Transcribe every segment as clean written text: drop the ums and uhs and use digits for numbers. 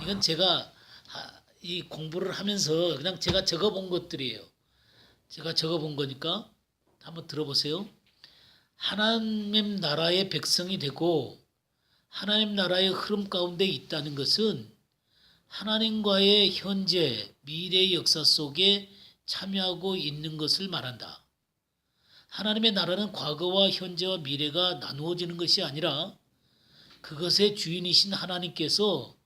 이건 제가 이 공부를 하면서 그냥 제가 적어본 것들이에요. 제가 적어본 거니까 한번 들어보세요. 하나님 나라의 백성이 되고 하나님 나라의 흐름 가운데 있다는 것은 하나님과의 현재, 미래의 역사 속에 참여하고 있는 것을 말한다. 하나님의 나라는 과거와 현재와 미래가 나누어지는 것이 아니라 그것의 주인이신 하나님께서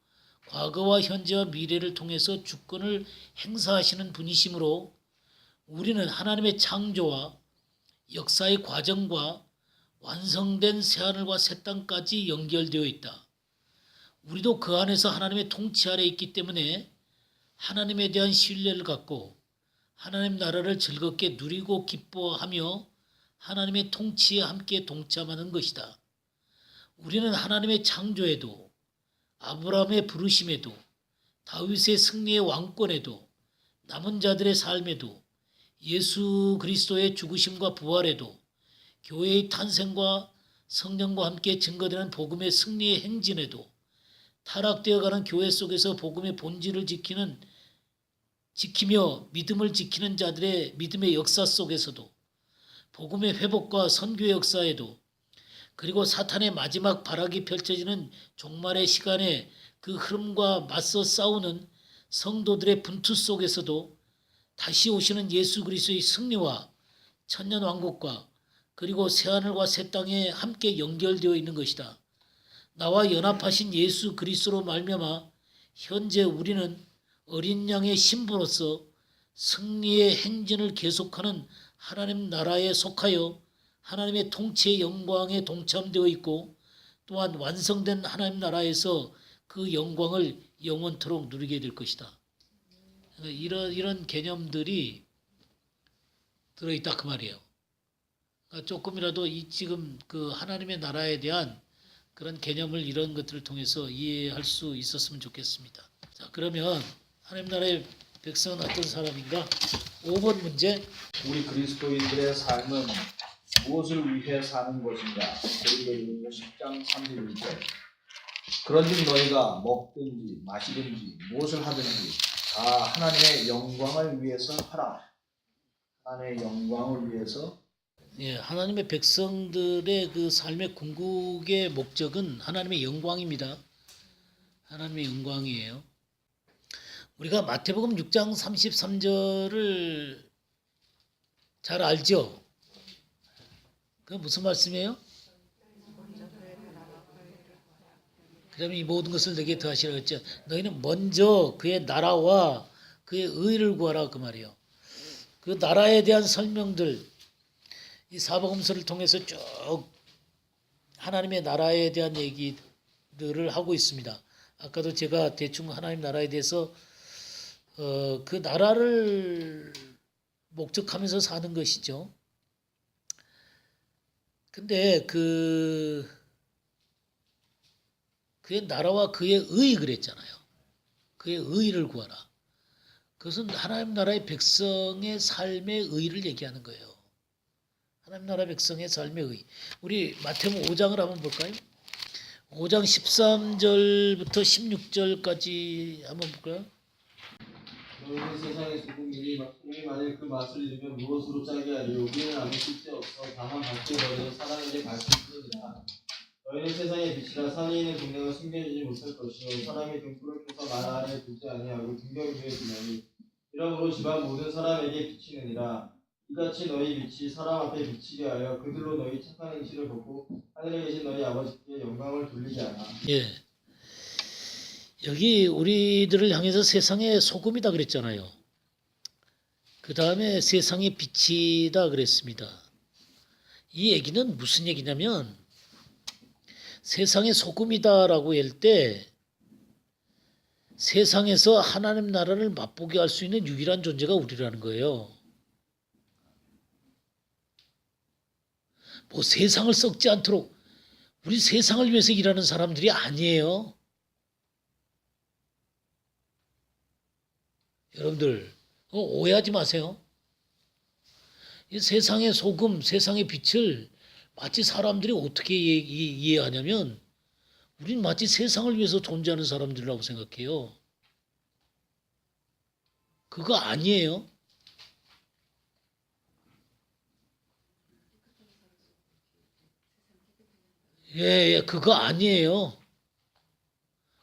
과거와 현재와 미래를 통해서 주권을 행사하시는 분이시므로 우리는 하나님의 창조와 역사의 과정과 완성된 새하늘과 새 땅까지 연결되어 있다. 우리도 그 안에서 하나님의 통치 아래 있기 때문에 하나님에 대한 신뢰를 갖고 하나님 나라를 즐겁게 누리고 기뻐하며 하나님의 통치에 함께 동참하는 것이다. 우리는 하나님의 창조에도 아브라함의 부르심에도 다윗의 승리의 왕권에도 남은 자들의 삶에도 예수 그리스도의 죽으심과 부활에도 교회의 탄생과 성령과 함께 증거되는 복음의 승리의 행진에도 타락되어가는 교회 속에서 복음의 본질을 지키며 믿음을 지키는 자들의 믿음의 역사 속에서도 복음의 회복과 선교의 역사에도 그리고 사탄의 마지막 발악이 펼쳐지는 종말의 시간에 그 흐름과 맞서 싸우는 성도들의 분투 속에서도 다시 오시는 예수 그리스도의 승리와 천년왕국과 그리고 새하늘과 새 땅에 함께 연결되어 있는 것이다. 나와 연합하신 예수 그리스도로 말미암아 현재 우리는 어린 양의 신부로서 승리의 행진을 계속하는 하나님 나라에 속하여 하나님의 통치의 영광에 동참되어 있고 또한 완성된 하나님 나라에서 그 영광을 영원토록 누리게 될 것이다. 이런 개념들이 들어있다 그 말이에요. 그러니까 조금이라도 지금 그 하나님의 나라에 대한 그런 개념을 이런 것들을 통해서 이해할 수 있었으면 좋겠습니다. 자, 그러면 하나님 나라의 백성은 어떤 사람인가? 5번 문제. 우리 그리스도인들의 삶은 무엇을 위해 사는 것인가? 고린도전서 10장 31절. 그런즉 너희가 먹든지 마시든지 무엇을 하든지 다 하나님의 영광을 위해서 하라. 하나님의 영광을 위해서. 예, 하나님의 백성들의 그 삶의 궁극의 목적은 하나님의 영광입니다. 하나님의 영광이에요. 우리가 마태복음 6장 33절을 잘 알죠? 그 무슨 말씀이에요? 그러면 이 모든 것을 내게 더하시라고 했죠. 너희는 먼저 그의 나라와 그의 의를 구하라 그 말이에요. 그 나라에 대한 설명들 이 사복음서를 통해서 쭉 하나님의 나라에 대한 얘기들을 하고 있습니다. 아까도 제가 대충 하나님 나라에 대해서 그 나라를 목적하면서 사는 것이죠. 근데 그의 나라와 그의 의 그랬잖아요. 그의 의를 구하라. 그것은 하나님 나라의 백성의 삶의 의를 얘기하는 거예요. 하나님 나라 백성의 삶의 의. 우리 마태복음 5장을 한번 볼까요? 5장 13절부터 16절까지 한번 볼까요? 너희는 세상의 소금이니 만일 그 맛을 잃으면 무엇으로 짜게 하리요? 우리는 아무 쓸데없어 다만 밝게 버리는 사람에게 밝힐 뿐이니라. 너희는 세상의 빛이라 산에 있는 동네가 숨겨지지 못할 것이요 사람이 등불을 켜서 말 아래에 두지 아니하고 등경 위에 두나니 이러므로 집안 모든 사람에게 비치느니라. 이같이 너희 빛이 사람 앞에 비치게 하여 그들로 너희 착한 행실을 보고 하늘에 계신 너희 아버지께 영광을 돌리게 하라. 예. 여기 우리들을 향해서 세상의 소금이다 그랬잖아요. 그 다음에 세상의 빛이다 그랬습니다. 이 얘기는 무슨 얘기냐면 세상의 소금이다라고 할 때 세상에서 하나님 나라를 맛보게 할 수 있는 유일한 존재가 우리라는 거예요. 뭐 세상을 썩지 않도록 우리 세상을 위해서 일하는 사람들이 아니에요. 여러분들 오해하지 마세요. 이 세상의 소금, 세상의 빛을 마치 사람들이 어떻게 이해하냐면 우린 마치 세상을 위해서 존재하는 사람들이라고 생각해요. 그거 아니에요. 예, 그거 아니에요.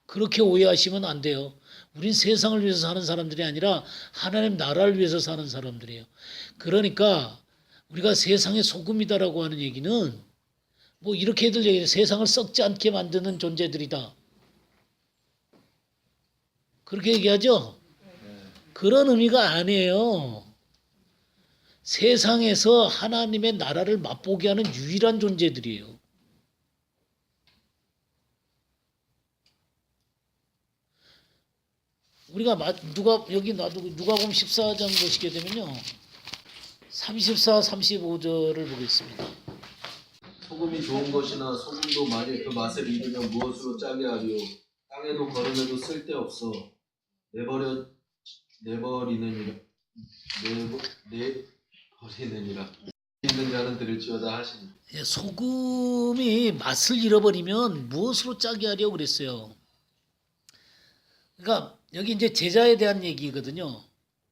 그렇게 오해하시면 안 돼요. 우린 세상을 위해서 사는 사람들이 아니라 하나님 나라를 위해서 사는 사람들이에요. 그러니까 우리가 세상의 소금이다라고 하는 얘기는 뭐 이렇게들 얘기해요. 세상을 썩지 않게 만드는 존재들이다. 그렇게 얘기하죠? 그런 의미가 아니에요. 세상에서 하나님의 나라를 맛보게 하는 유일한 존재들이에요. 우리가 누가 여기 놔두고 누가복음 14장 보시게 되면요. 34, 35절을 보겠습니다. 소금이 좋은 것이나 소금도 만일 그 맛을 잃으면 무엇으로 짜게 하리요. 땅에도 거름에도 쓸데없어 내버리느니라. 있는 자는 들을지어다 하시니. 예, 소금이 맛을 잃어버리면 무엇으로 짜게 하려고 그랬어요. 그러니까 여기 이제 제자에 대한 얘기거든요.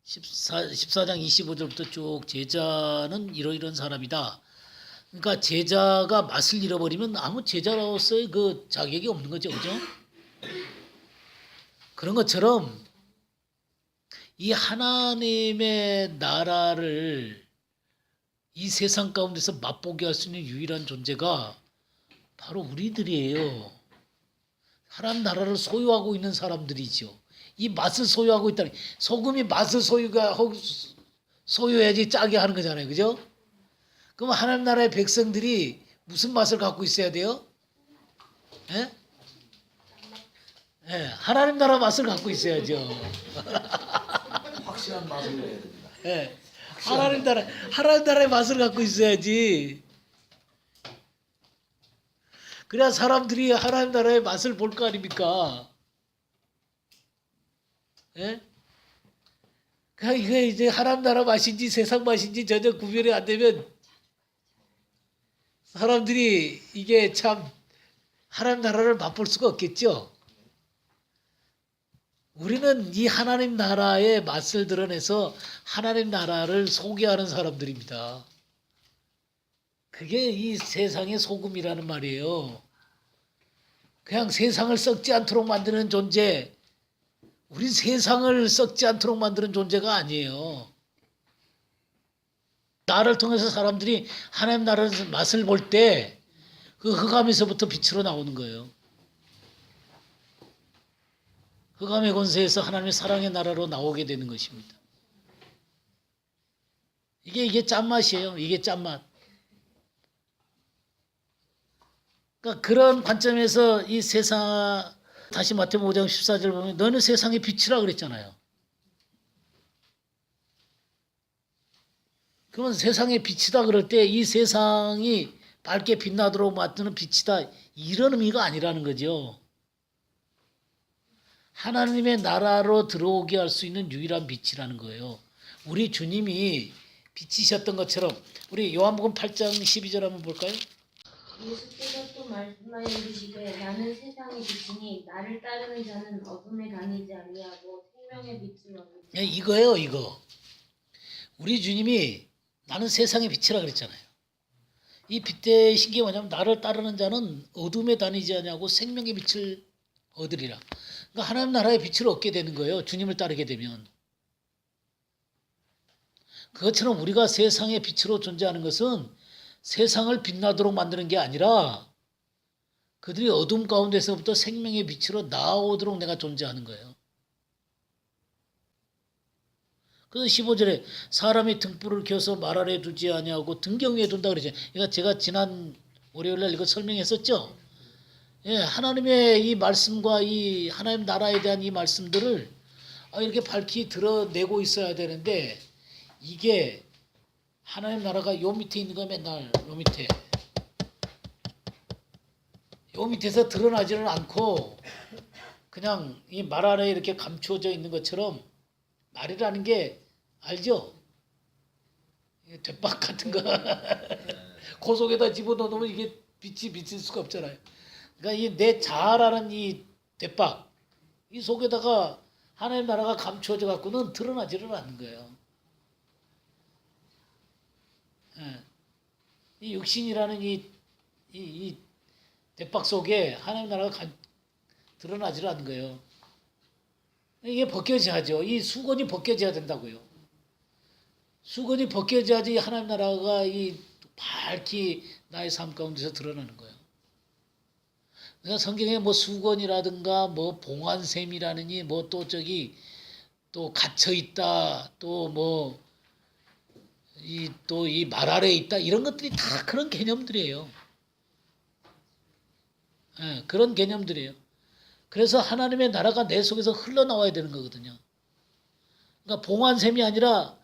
14장 25절부터 쭉 제자는 이러이러한 사람이다. 그러니까 제자가 맛을 잃어버리면 아무 제자로서의 그 자격이 없는 거죠. 그죠? 그런 것처럼 이 하나님의 나라를 이 세상 가운데서 맛보게 할 수 있는 유일한 존재가 바로 우리들이에요. 하나님 나라를 소유하고 있는 사람들이죠. 이 맛을 소유하고 있다니. 소금이 맛을 소유해야지 짜게 하는 거잖아요. 그죠? 그럼 하나님 나라의 백성들이 무슨 맛을 갖고 있어야 돼요? 예? 예, 하나님 나라 맛을 갖고 있어야죠. 확실한 맛을 내야 됩니다. 예, 하나님 나라의 맛을 갖고 있어야지. 그래야 사람들이 하나님 나라의 맛을 볼 거 아닙니까? 예? 그러니까 이게 이제 하나님 나라 맛인지 세상 맛인지 전혀 구별이 안 되면 사람들이 이게 참 하나님 나라를 맛볼 수가 없겠죠. 우리는 이 하나님 나라의 맛을 드러내서 하나님 나라를 소개하는 사람들입니다. 그게 이 세상의 소금이라는 말이에요. 그냥 세상을 썩지 않도록 만드는 존재, 우린 세상을 썩지 않도록 만드는 존재가 아니에요. 나를 통해서 사람들이 하나님 나라의 맛을 볼 때 그 흑암에서부터 빛으로 나오는 거예요. 흑암의 권세에서 하나님의 사랑의 나라로 나오게 되는 것입니다. 이게 짠맛이에요. 이게 짠맛. 그러니까 그런 관점에서 이 세상, 다시 마태복음 5장 14절 보면 너는 세상의 빛이라 그랬잖아요. 그러면 세상의 빛이다 그럴 때 이 세상이 밝게 빛나도록 만드는 빛이다, 이런 의미가 아니라는 거죠. 하나님의 나라로 들어오게 할 수 있는 유일한 빛이라는 거예요. 우리 주님이 빛이셨던 것처럼, 우리 요한복음 8장 12절 한번 볼까요? 예수께서 또 말씀하여 이르시되 나는 세상의 빛이니 나를 따르는 자는 어둠에 다니지 아니하고 생명의 빛을 얻으리라. 예, 이거예요, 이거. 우리 주님이 나는 세상의 빛이라 그랬잖아요. 이 빛 대신 게 뭐냐면 나를 따르는 자는 어둠에 다니지 아니하고 생명의 빛을 얻으리라. 그러니까 하나님 나라의 빛을 얻게 되는 거예요. 주님을 따르게 되면. 그것처럼 우리가 세상의 빛으로 존재하는 것은 세상을 빛나도록 만드는 게 아니라 그들이 어둠 가운데서부터 생명의 빛으로 나오도록 내가 존재하는 거예요. 그래서 15절에 사람이 등불을 켜서 말 아래 두지 아니하고 등경 위에 둔다 그러죠. 그러니까 제가 지난 월요일날 이거 설명했었죠. 예, 하나님의 이 말씀과 이 하나님 나라에 대한 이 말씀들을 이렇게 밝히 드러내고 있어야 되는데, 이게 하나님 나라가 요 밑에 있는 거 맨날 요 밑에서 드러나지는 않고 그냥 이 말 아래 이렇게 감추어져 있는 것처럼, 말이라는 게 알죠? 돛박 같은 거 그 속에다 집어넣으면 이게 빛이 비칠 수가 없잖아요. 그러니까 이 내 자아라는 이 대박 이 속에다가 하나님 나라가 감추어져 갖고는 드러나지를 않는 거예요. 예. 이 육신이라는 이 대박 속에 하나님 나라가 드러나지를 않는 거예요. 이게 벗겨져야죠. 이 수건이 벗겨져야 된다고요. 수건이 벗겨져야지 하나님 나라가 이 밝히 나의 삶 가운데서 드러나는 거예요. 그러니까 성경에 뭐 수건이라든가 뭐 봉환샘이라느니 뭐 또 저기 또 갇혀 있다 또 뭐 이 말 아래에 있다 이런 것들이 다 그런 개념들이에요. 예, 그런 개념들이에요. 그래서 하나님의 나라가 내 속에서 흘러나와야 되는 거거든요. 그러니까 봉환샘이 아니라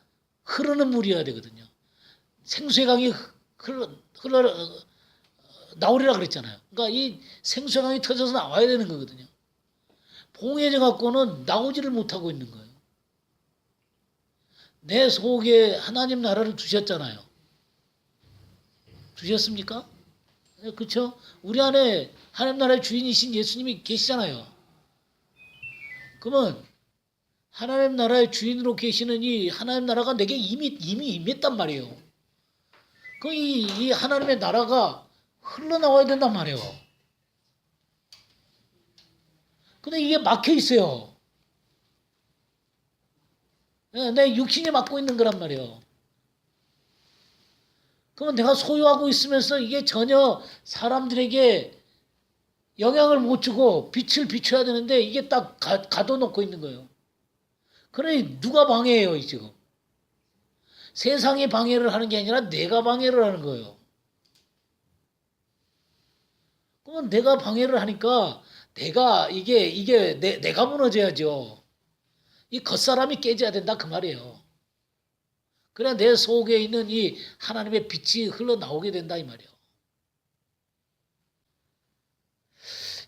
흐르는 물이어야 되거든요. 생수의 강이 흘러 나오리라 그랬잖아요. 그러니까 이 생수의 강이 터져서 나와야 되는 거거든요. 봉해져 갖고는 나오지를 못하고 있는 거예요. 내 속에 하나님 나라를 두셨잖아요. 두셨습니까? 그렇죠? 우리 안에 하나님 나라의 주인이신 예수님이 계시잖아요. 그러면 하나님 나라의 주인으로 계시는 이 하나님 나라가 내게 이미 임했단 말이에요. 그 이 하나님의 나라가 흘러나와야 된단 말이에요. 근데 이게 막혀 있어요. 내 육신이 막고 있는 거란 말이에요. 그러면 내가 소유하고 있으면서 이게 전혀 사람들에게 영향을 못 주고 빛을 비춰야 되는데 이게 딱 가둬놓고 있는 거예요. 그러니 누가 방해해요, 지금? 세상이 방해를 하는 게 아니라 내가 방해를 하는 거예요. 그러면 내가 방해를 하니까 내가 무너져야죠. 이 겉사람이 깨져야 된다 그 말이에요. 그래야 내 속에 있는 이 하나님의 빛이 흘러나오게 된다 이 말이에요.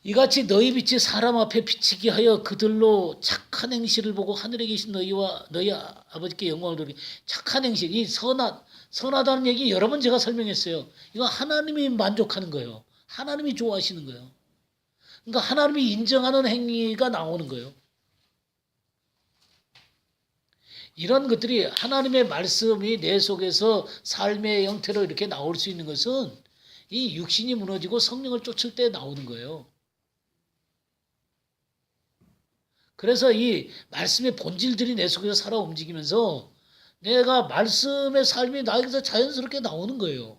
이같이 너희 빛이 사람 앞에 비치게 하여 그들로 착한 행실을 보고 하늘에 계신 너희와 너희 아버지께 영광을 돌리게. 착한 행실, 이 선하다는 얘기 여러 번 제가 설명했어요. 이거 하나님이 만족하는 거예요. 하나님이 좋아하시는 거예요. 그러니까 하나님이 인정하는 행위가 나오는 거예요. 이런 것들이 하나님의 말씀이 내 속에서 삶의 형태로 이렇게 나올 수 있는 것은 이 육신이 무너지고 성령을 쫓을 때 나오는 거예요. 그래서 이 말씀의 본질들이 내 속에서 살아 움직이면서 내가 말씀의 삶이 나에게서 자연스럽게 나오는 거예요.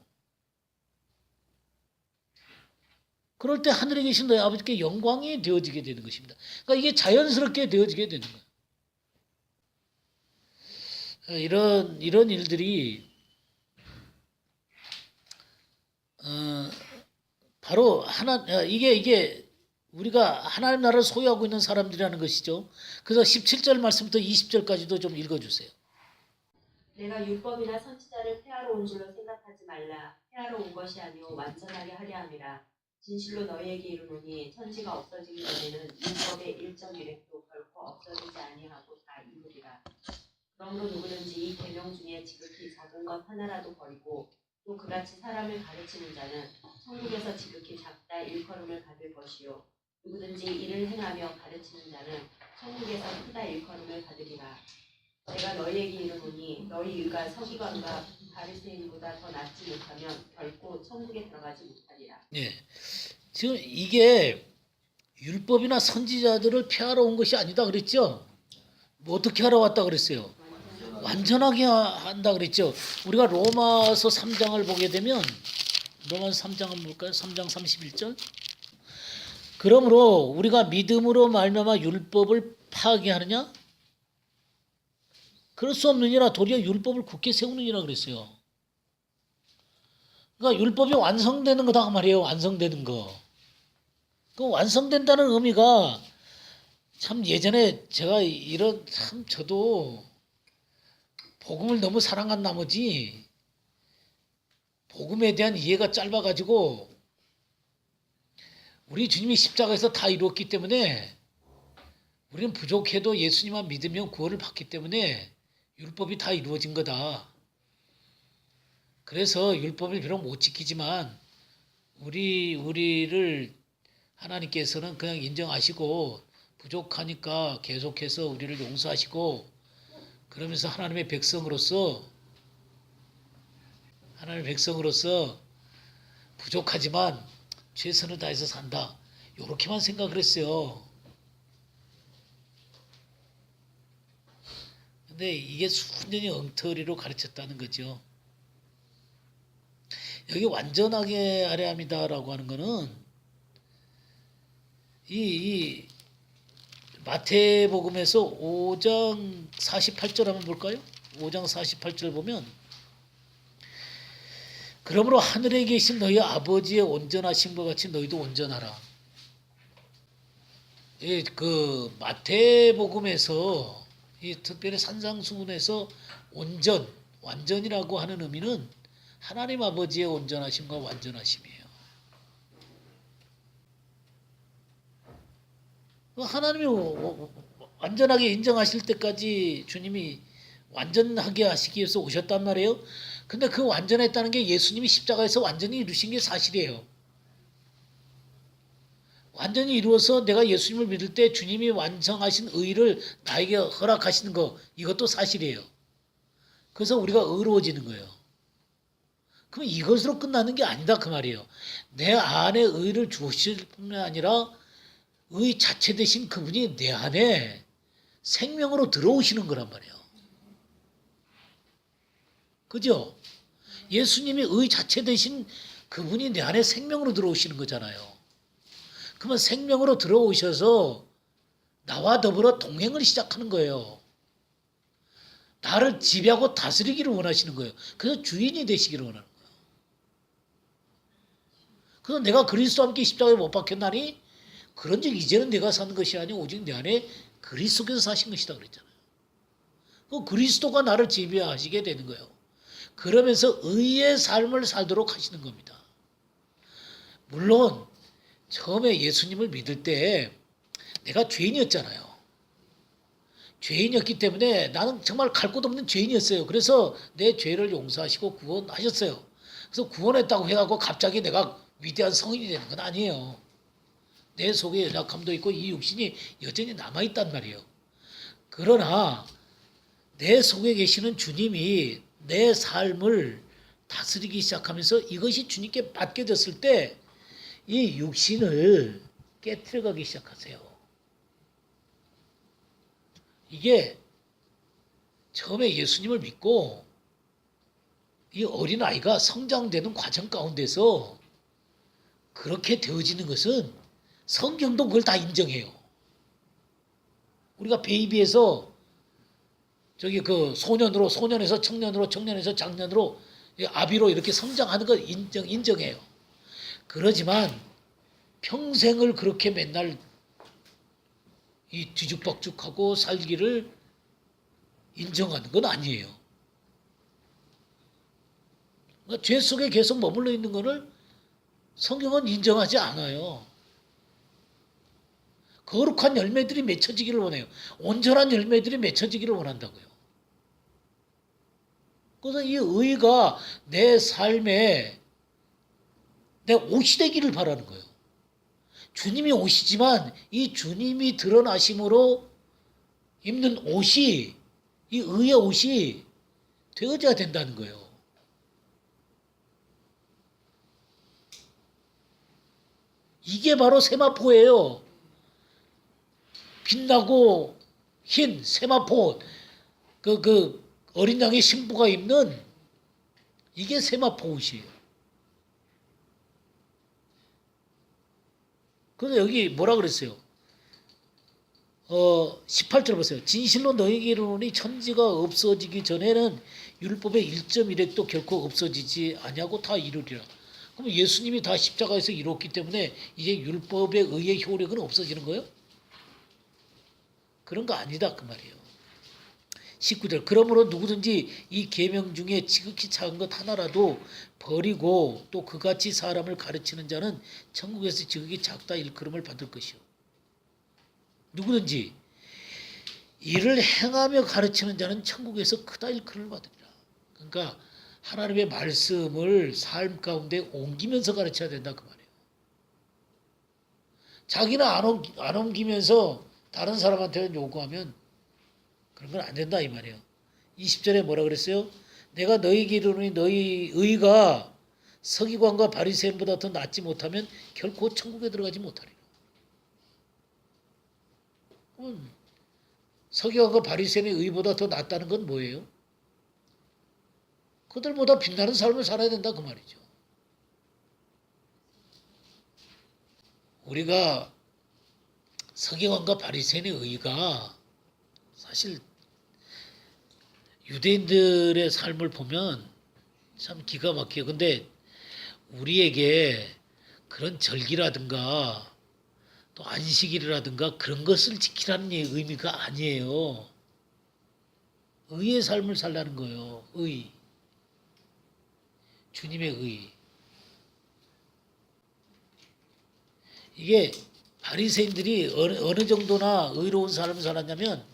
그럴 때 하늘에 계신 너희 아버지께 영광이 되어지게 되는 것입니다. 그러니까 이게 자연스럽게 되어지게 되는 거예요. 이런 일들이 바로 이게 우리가 하나님 나라를 소유하고 있는 사람들이라는 것이죠. 그래서 17절 말씀부터 20절까지도 좀 읽어주세요. 내가 율법이나 선지자를 폐하러 온 줄로 생각하지 말라. 폐하러 온 것이 아니오 완전하게 하려 함이라. 진실로 너희에게 이르노니 천지가 없어지기 전에는 율법의 일정 일획도 결코 없어지지 아니하고 다 이루리라. 그러므로 누구든지 이 계명 중에 지극히 작은 것 하나라도 버리고 또 그같이 사람을 가르치는 자는 천국에서 지극히 작다 일컬음을 받을 것이요 누구든지 이를 행하며 가르치는 자는 천국에서 크다 일컬음을 받으리라. 내가 너희에게 이르노니 너희 의가 서기관과 바리새인보다 더 낫지 못하면 결코 천국에 들어가지 못하리라. 네, 지금 이게 율법이나 선지자들을 폐하러 온 것이 아니다 그랬죠? 뭐 어떻게 하러 왔다 그랬어요? 완전하게 한다 그랬죠? 우리가 로마서 3장을 보게 되면 로마서 3장은 뭘까요? 3장 31절. 그러므로 우리가 믿음으로 말미암아 율법을 파괴하느냐? 그럴 수 없느니라. 도리어 율법을 굳게 세우느니라 그랬어요. 그러니까 율법이 완성되는 거다 그 말이에요. 완성되는 거. 그 완성된다는 의미가 참 예전에 제가 참 저도 복음을 너무 사랑한 나머지 복음에 대한 이해가 짧아가지고 우리 주님이 십자가에서 다 이루었기 때문에 우리는 부족해도 예수님만 믿으면 구원을 받기 때문에 율법이 다 이루어진 거다. 그래서 율법을 비록 못 지키지만 우리를 하나님께서는 그냥 인정하시고 부족하니까 계속해서 우리를 용서하시고 그러면서 하나님의 백성으로서 부족하지만 최선을 다해서 산다. 이렇게만 생각을 했어요. 근데 이게 순전히 엉터리로 가르쳤다는 거죠. 여기 완전하게 하려 합니다라고 하는 거는 이 마태복음에서 5장 48절 한번 볼까요? 5장 48절 보면 그러므로 하늘에 계신 너희 아버지의 온전하심과 같이 너희도 온전하라. 그 마태복음에서 이 특별히 산상수훈에서 완전이라고 하는 의미는 하나님 아버지의 온전하심과 완전하심이에요. 하나님이 완전하게 인정하실 때까지 주님이 완전하게 하시기 위해서 오셨단 말이에요. 근데 그 완전했다는 게 예수님이 십자가에서 완전히 이루신 게 사실이에요. 완전히 이루어서 내가 예수님을 믿을 때 주님이 완성하신 의를 나에게 허락하시는 거, 이것도 사실이에요. 그래서 우리가 의로워지는 거예요. 그럼 이것으로 끝나는 게 아니다 그 말이에요. 내 안에 의를 주실 뿐만 아니라 의 자체 되신 그분이 내 안에 생명으로 들어오시는 거란 말이에요. 그죠? 예수님이 의 자체 되신 그분이 내 안에 생명으로 들어오시는 거잖아요. 그러면 생명으로 들어오셔서 나와 더불어 동행을 시작하는 거예요. 나를 지배하고 다스리기를 원하시는 거예요. 그래서 주인이 되시기를 원하는 거예요. 그래서 내가 그리스도와 함께 십자가에 못 박혔나니 그런즉 이제는 내가 사는 것이 아니오 오직 내 안에 그리스도께서 사신 것이다 그랬잖아요. 그 그리스도가 나를 지배하시게 되는 거예요. 그러면서 의의 삶을 살도록 하시는 겁니다. 물론 처음에 예수님을 믿을 때 내가 죄인이었잖아요. 죄인이었기 때문에 나는 정말 갈 곳 없는 죄인이었어요. 그래서 내 죄를 용서하시고 구원하셨어요. 그래서 구원했다고 해가지고 갑자기 내가 위대한 성인이 되는 건 아니에요. 내 속에 연약함도 있고 이 육신이 여전히 남아있단 말이에요. 그러나 내 속에 계시는 주님이 내 삶을 다스리기 시작하면서 이것이 주님께 맡겨졌을 때 이 육신을 깨트려가기 시작하세요. 이게 처음에 예수님을 믿고 이 어린아이가 성장되는 과정 가운데서 그렇게 되어지는 것은 성경도 그걸 다 인정해요. 우리가 베이비에서 그 소년에서 청년으로, 청년에서 장년으로, 아비로 이렇게 성장하는 걸 인정해요. 그러지만 평생을 그렇게 맨날 이 뒤죽박죽하고 살기를 인정하는 건 아니에요. 그러니까 죄 속에 계속 머물러 있는 것을 성경은 인정하지 않아요. 거룩한 열매들이 맺혀지기를 원해요. 온전한 열매들이 맺혀지기를 원한다고요. 그래서 이 의가 내 삶에 내 옷이 되기를 바라는 거예요. 주님이 옷이지만 이 주님이 드러나심으로 입는 옷이 이 의의 옷이 되어져야 된다는 거예요. 이게 바로 세마포예요. 빛나고 흰 세마포, 그 어린 양의 신부가 입는 이게 세마포 옷이에요. 그래서 여기 뭐라 그랬어요? 18절 보세요. 진실로 너희에게 이르노니 천지가 없어지기 전에는 율법의 1.1획도 결코 없어지지 아니하고 다 이루리라. 그럼 예수님이 다 십자가에서 이뤘기 때문에 이제 율법의 의의 효력은 없어지는 거예요? 그런 거 아니다 그 말이에요. 19절 그러므로 누구든지 이 계명 중에 지극히 작은 것 하나라도 버리고 또 그같이 사람을 가르치는 자는 천국에서 지극히 작다 일컬음을 받을 것이요. 누구든지 이를 행하며 가르치는 자는 천국에서 크다 일컬음을 받으리라. 그러니까 하나님의 말씀을 삶 가운데 옮기면서 가르쳐야 된다 그 말이에요. 자기는 안 옮기면서 다른 사람한테 요구하면 그런 건 안 된다 이 말이에요. 20절에 뭐라 그랬어요? 내가 너희에게 이르노니 너희 의가 서기관과 바리새인보다 더 낫지 못하면 결코 천국에 들어가지 못하리라. 서기관과 바리새인의 의보다 더 낫다는 건 뭐예요? 그들보다 빛나는 삶을 살아야 된다 그 말이죠. 우리가 서기관과 바리새인의 의가 사실 유대인들의 삶을 보면 참 기가 막혀요. 근데 우리에게 그런 절기라든가 또 안식일이라든가 그런 것을 지키라는 의미가 아니에요. 의의 삶을 살라는 거예요. 의. 주님의 의. 이게 바리새인들이 어느 정도나 의로운 삶을 살았냐면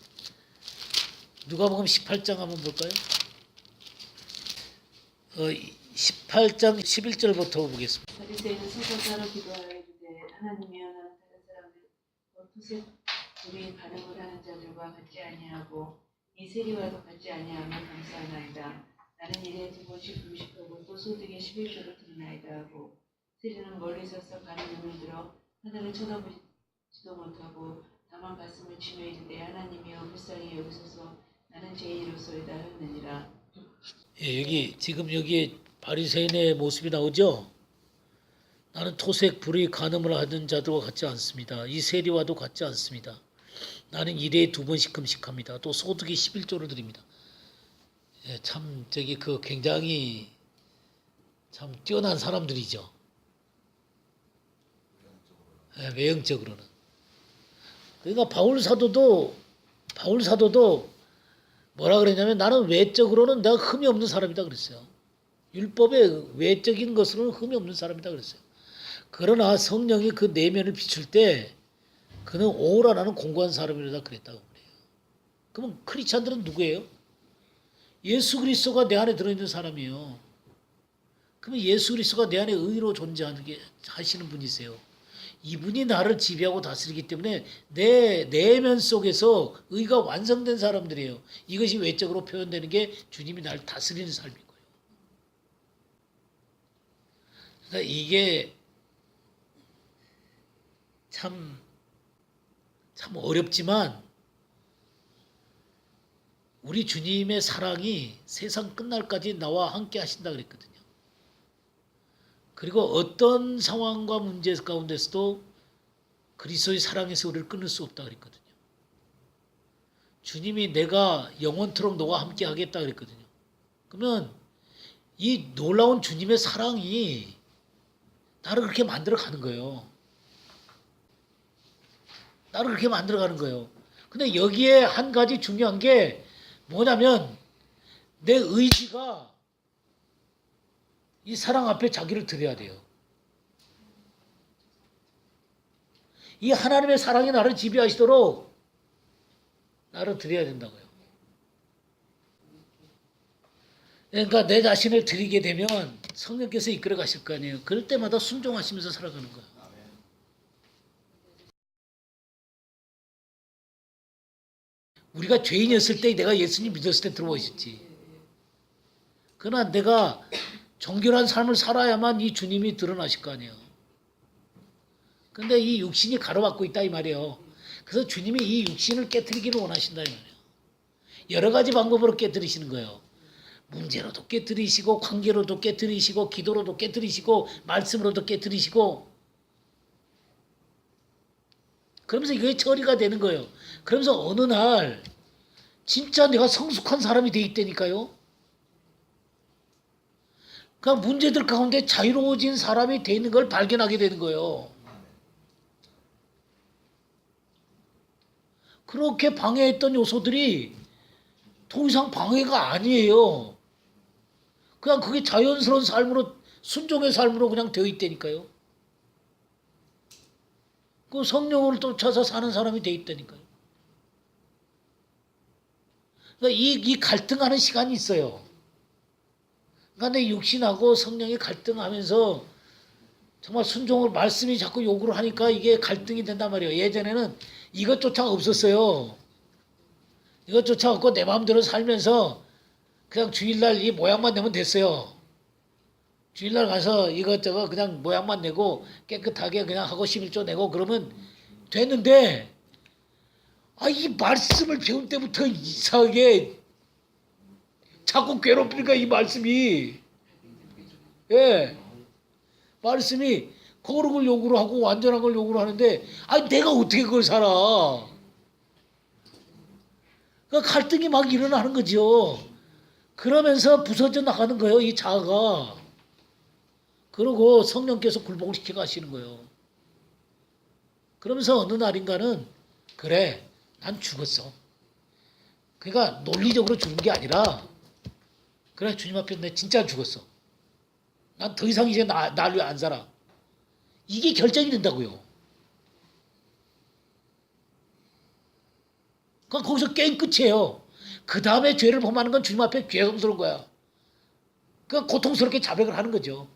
누가복음 18장 한번 볼까요? 18장 11절부터 보겠습니다. 바리새인은 서서 따로 기도하여 이르되 하나님이여 나는 다른 사람들 토색 우리 간음을 하는 자들과 같지 아니하고 이 세리와도 같지 아니하며 감사하나이다. 나는 일에 2번씩 금식하고 또 소득에 11조를 드리나이다 하고 세리는 멀리 서서 가는 눈을 들어 하늘을 쳐다보지도 못하고 다만 가슴을 치며 이르되 하나님이여 불쌍히 여기소서 나는 죄인이로소이다 하였느니라. 예, 지금 여기에 바리새인의 모습이 나오죠. 나는 토색 불의 간음을 하는 자들과 같지 않습니다. 이 세리와도 같지 않습니다. 나는 일에 2번씩 금식합니다. 또 소득이 11조를 드립니다. 예, 참 굉장히 참 뛰어난 사람들이죠. 예, 외형적으로는. 그러니까 바울 사도도 뭐라 그랬냐면 나는 외적으로는 내가 흠이 없는 사람이다 그랬어요. 율법의 외적인 것으로는 흠이 없는 사람이다 그랬어요. 그러나 성령이 그 내면을 비출 때 그는 오라 나는 공고한 사람이다 그랬다고 그래요. 그러면 크리스찬들은 누구예요? 예수 그리스도가 내 안에 들어있는 사람이에요. 그러면 예수 그리스도가 내 안에 의로 존재하시는 분이세요. 이분이 나를 지배하고 다스리기 때문에 내 내면 속에서 의가 완성된 사람들이에요. 이것이 외적으로 표현되는 게 주님이 나를 다스리는 삶인 거예요. 그러니까 이게 참 어렵지만 우리 주님의 사랑이 세상 끝날까지 나와 함께 하신다 그랬거든요. 그리고 어떤 상황과 문제 가운데서도 그리스도의 사랑에서 우리를 끊을 수 없다 그랬거든요. 주님이 내가 영원토록 너와 함께 하겠다 그랬거든요. 그러면 이 놀라운 주님의 사랑이 나를 그렇게 만들어 가는 거예요. 나를 그렇게 만들어 가는 거예요. 근데 여기에 한 가지 중요한 게 뭐냐면 내 의지가 이 사랑 앞에 자기를 드려야 돼요. 이 하나님의 사랑이 나를 지배하시도록 나를 드려야 된다고요. 그러니까 내 자신을 드리게 되면 성령께서 이끌어 가실 거 아니에요. 그럴 때마다 순종하시면서 살아가는 거예요. 우리가 죄인이었을 때 내가 예수님 믿었을 때 들어와 있었지. 그러나 내가 정결한 삶을 살아야만 이 주님이 드러나실 거 아니에요. 근데 이 육신이 가로막고 있다 이 말이에요. 그래서 주님이 이 육신을 깨트리기를 원하신다 이 말이에요. 여러 가지 방법으로 깨트리시는 거예요. 문제로도 깨트리시고 관계로도 깨트리시고 기도로도 깨트리시고 말씀으로도 깨트리시고 그러면서 이게 처리가 되는 거예요. 그러면서 어느 날 진짜 내가 성숙한 사람이 돼 있다니까요. 그러니까 문제들 가운데 자유로워진 사람이 돼 있는 걸 발견하게 되는 거예요. 그렇게 방해했던 요소들이 더 이상 방해가 아니에요. 그냥 그게 자연스러운 삶으로 순종의 삶으로 그냥 되어 있다니까요. 그 성령을 쫓아서 사는 사람이 돼 있다니까요. 그러니까 이 갈등하는 시간이 있어요. 그러니까 내 육신하고 성령이 갈등하면서 정말 순종을 말씀이 자꾸 요구를 하니까 이게 갈등이 된단 말이에요. 예전에는 이것조차 없었어요. 이것조차 없고 내 마음대로 살면서 그냥 주일날 이 모양만 내면 됐어요. 주일날 가서 이것저것 그냥 모양만 내고 깨끗하게 그냥 하고 11조 내고 그러면 됐는데 이 말씀을 배울 때부터 이상하게 자꾸 괴롭히니까 이 말씀이 예 말씀이 거룩을 요구를 하고 완전한 걸 요구를 하는데 내가 어떻게 그걸 살아? 그러니까 갈등이 막 일어나는 거죠. 그러면서 부서져 나가는 거예요, 이 자아가. 그러고 성령께서 굴복을 시켜 가시는 거예요. 그러면서 어느 날인가는 그래, 난 죽었어. 그러니까 논리적으로 죽은 게 아니라 그래, 주님 앞에 내 진짜 죽었어. 난 더 이상 이제 나를 위해 안 살아. 이게 결정이 된다고요. 그러니까 거기서 게임 끝이에요. 그 다음에 죄를 범하는 건 주님 앞에 죄송스러운 거야. 그러니까 고통스럽게 자백을 하는 거죠.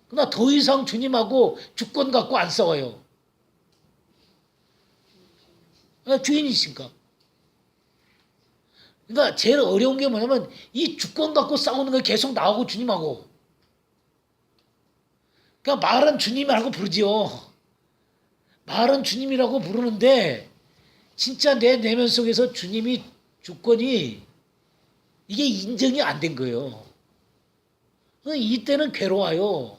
그러나 더 이상 주님하고 주권 갖고 안 싸워요. 주인이시니까. 그러니까 제일 어려운 게 뭐냐면 이 주권 갖고 싸우는 거 계속 나오고 주님하고. 그러니까 말은 주님이라고 부르지요. 말은 주님이라고 부르는데 진짜 내 내면 속에서 주님이 주권이 이게 인정이 안 된 거예요. 이때는 괴로워요.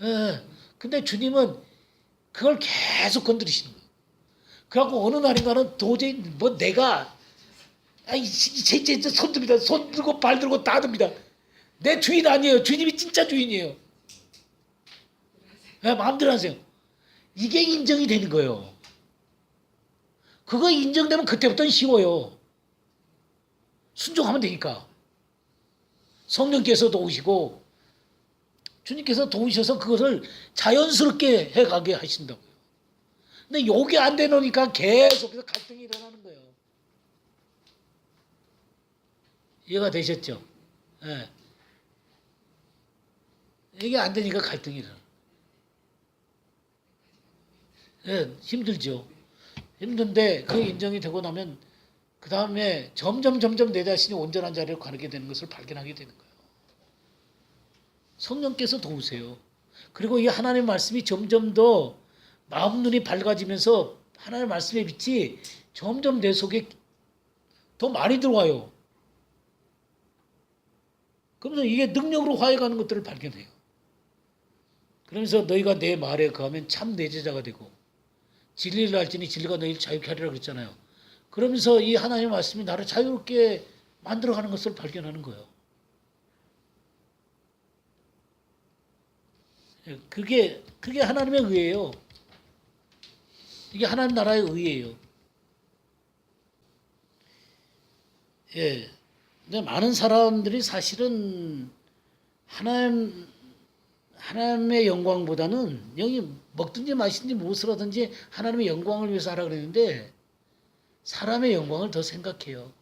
예. 근데 주님은 그걸 계속 건드리시는 거예요. 그래갖고 어느 날인가는 도저히 뭐 내가 이제 손 듭니다. 손 들고 발 들고 다 듭니다. 내 주인 아니에요. 주님이 진짜 주인이에요. 예, 마음대로 하세요. 이게 인정이 되는 거예요. 그거 인정되면 그때부터는 쉬워요. 순종하면 되니까. 성령께서 도우시고 주님께서 도우셔서 그것을 자연스럽게 해가게 하신다고요. 근데 요게 안 되니까 계속해서 갈등이 일어나는 거예요. 이해가 되셨죠? 예. 이게 안 되니까 갈등이 일어나. 예, 힘들죠. 힘든데 그 인정이 되고 나면 그 다음에 점점 내 자신이 온전한 자리로 가게 되는 것을 발견하게 되는 거예요. 성령께서 도우세요. 그리고 이 하나님의 말씀이 점점 더 마음 눈이 밝아지면서 하나님의 말씀의 빛이 점점 내 속에 더 많이 들어와요. 그러면서 이게 능력으로 화해가는 것들을 발견해요. 그러면서 너희가 내 말에 거하면 참 내 제자가 되고 진리를 알지니 진리가 너희를 자유케 하리라 그랬잖아요. 그러면서 이 하나님의 말씀이 나를 자유롭게 만들어가는 것을 발견하는 거예요. 그게 하나님의 의예요. 이게 하나님 나라의 의예요. 예. 근데 많은 사람들이 사실은 하나님의 영광보다는 여기 먹든지 마시든지 무엇을 하든지 하나님의 영광을 위해서 하라 그랬는데 사람의 영광을 더 생각해요.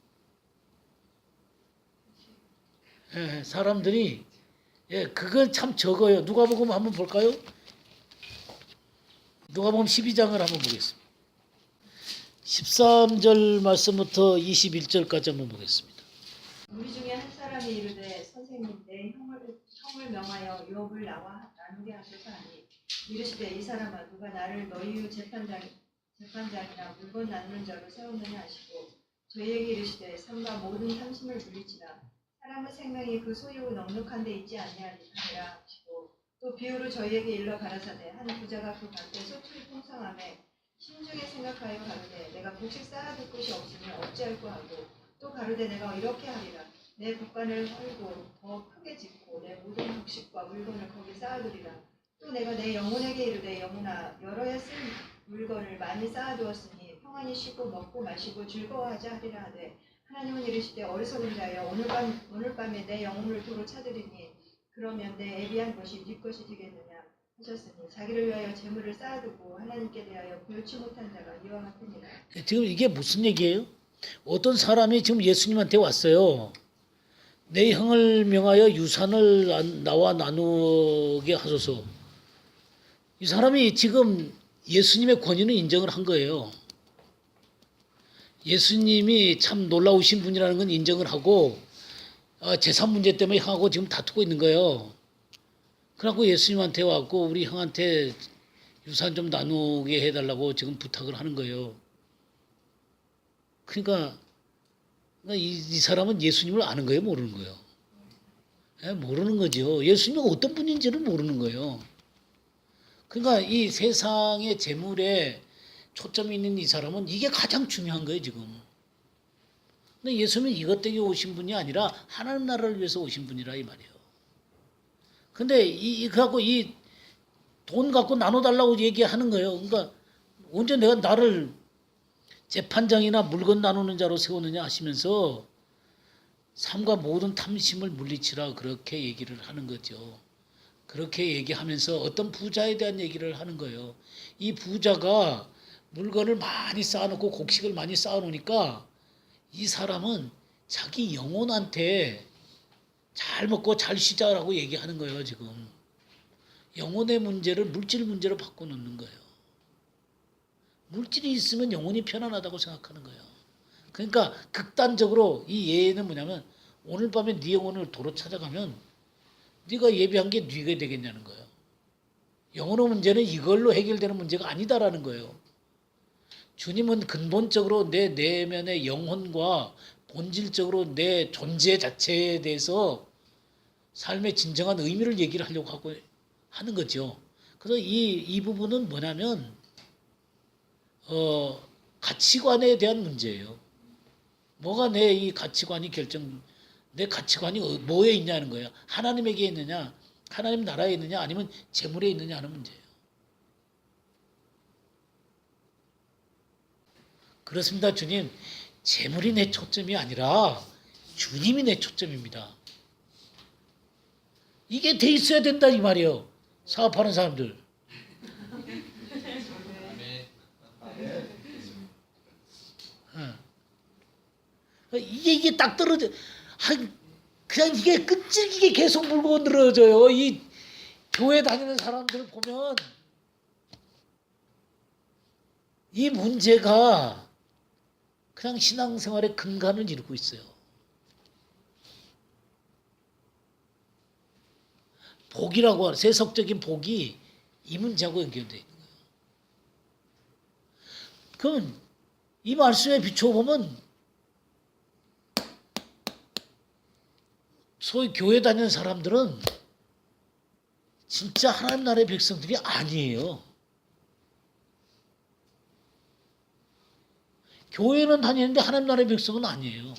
예, 사람들이 그건 참 적어요. 누가복음 한번 볼까요? 누가복음 12장을 한번 보겠습니다. 13절 말씀부터 21절까지 한번 보겠습니다. 우리 중에 한 사람이 이르되 선생님 내 형을 명하여 유업을 나와 나누게 하소서 하니 이르시되 이 사람아 누가 나를 너희 재판장이나 물건 나누는 자로 세웠느냐 하시고 저희에게 이르시되 삼가 모든 탐심을 물리치라 사람의 생명이 그 소유 넉넉한 데 있지 아니하리라 하시고 또 비유로 저희에게 일러 가라사대 한 부자가 그 밭에 소출이 풍성함에 심중에 생각하여 가로되 내가 곡식 쌓아둘 곳이 없으니 어찌할꼬 하고 또 가로되 내가 이렇게 하리라 내 곡간을 헐고 더 크게 짓고 내 모든 곡식과 물건을 거기 쌓아두리라 또 내가 내 영혼에게 이르되 영혼아 여러 해 쓴 물건을 많이 쌓아두었으니 평안히 쉬고 먹고 마시고 즐거워하자 하리라 하되 하나님은 이르시되 어리석은 자여 오늘 밤에 내 영혼을 도로 찾으리니 그러면 내 애비한 것이 네 것이 되겠느냐 하셨으니 자기를 위하여 재물을 쌓아두고 하나님께 대하여 구욕치 못한 자가 이와 같으니라. 지금 이게 무슨 얘기예요? 어떤 사람이 지금 예수님한테 왔어요. 내 형을 명하여 유산을 나와 나누게 하소서. 이 사람이 지금 예수님의 권위는 인정을 한 거예요. 예수님이 참 놀라우신 분이라는 건 인정을 하고 재산 문제 때문에 형하고 지금 다투고 있는 거예요. 그래갖고 예수님한테 왔고 우리 형한테 유산 좀 나누게 해달라고 지금 부탁을 하는 거예요. 그러니까 이 사람은 예수님을 아는 거예요, 모르는 거예요? 예, 모르는 거죠. 예수님이 어떤 분인지를 모르는 거예요. 그러니까 이 세상의 재물에 초점이 있는 이 사람은 이게 가장 중요한 거예요, 지금. 근데 예수님은 이것 때문에 오신 분이 아니라 하나님 나라를 위해서 오신 분이라 이 말이에요. 근데 그래갖고 이 돈 갖고 나눠달라고 얘기하는 거예요. 그러니까 언제 내가 나를 재판장이나 물건 나누는 자로 세우느냐 하시면서 삶과 모든 탐심을 물리치라 그렇게 얘기를 하는 거죠. 그렇게 얘기하면서 어떤 부자에 대한 얘기를 하는 거예요. 이 부자가 물건을 많이 쌓아놓고 곡식을 많이 쌓아놓으니까 이 사람은 자기 영혼한테 잘 먹고 잘 쉬자라고 얘기하는 거예요, 지금. 영혼의 문제를 물질 문제로 바꿔놓는 거예요. 물질이 있으면 영혼이 편안하다고 생각하는 거예요. 그러니까 극단적으로 이 예는 뭐냐면 오늘 밤에 네 영혼을 도로 찾아가면 네가 예배한 게 네가 되겠냐는 거예요. 영혼의 문제는 이걸로 해결되는 문제가 아니다라는 거예요. 주님은 근본적으로 내 내면의 영혼과 본질적으로 내 존재 자체에 대해서 삶의 진정한 의미를 얘기를 하려고 하고 하는 거죠. 그래서 이 부분은 뭐냐면 가치관에 대한 문제예요. 뭐가 내 이 가치관이 내 가치관이 뭐에 있냐는 거예요. 하나님에게 있느냐, 하나님 나라에 있느냐, 아니면 재물에 있느냐 하는 문제예요. 그렇습니다, 주님. 재물이 내 초점이 아니라 주님이 내 초점입니다. 이게 돼 있어야 된다 이 말이에요. 사업하는 사람들. 이게 딱 떨어져. 그냥 이게 끈질기게 계속 물고 늘어져요. 이 교회 다니는 사람들 보면 이 문제가 그냥 신앙생활의 근간을 이루고 있어요. 복이라고 하는 세속적인 복이 이 문제하고 연결되어 있는 거예요. 그럼 이 말씀에 비춰보면 소위 교회 다니는 사람들은 진짜 하나님 나라의 백성들이 아니에요. 교회는 다니는데 하나님 나라의 백성은 아니에요.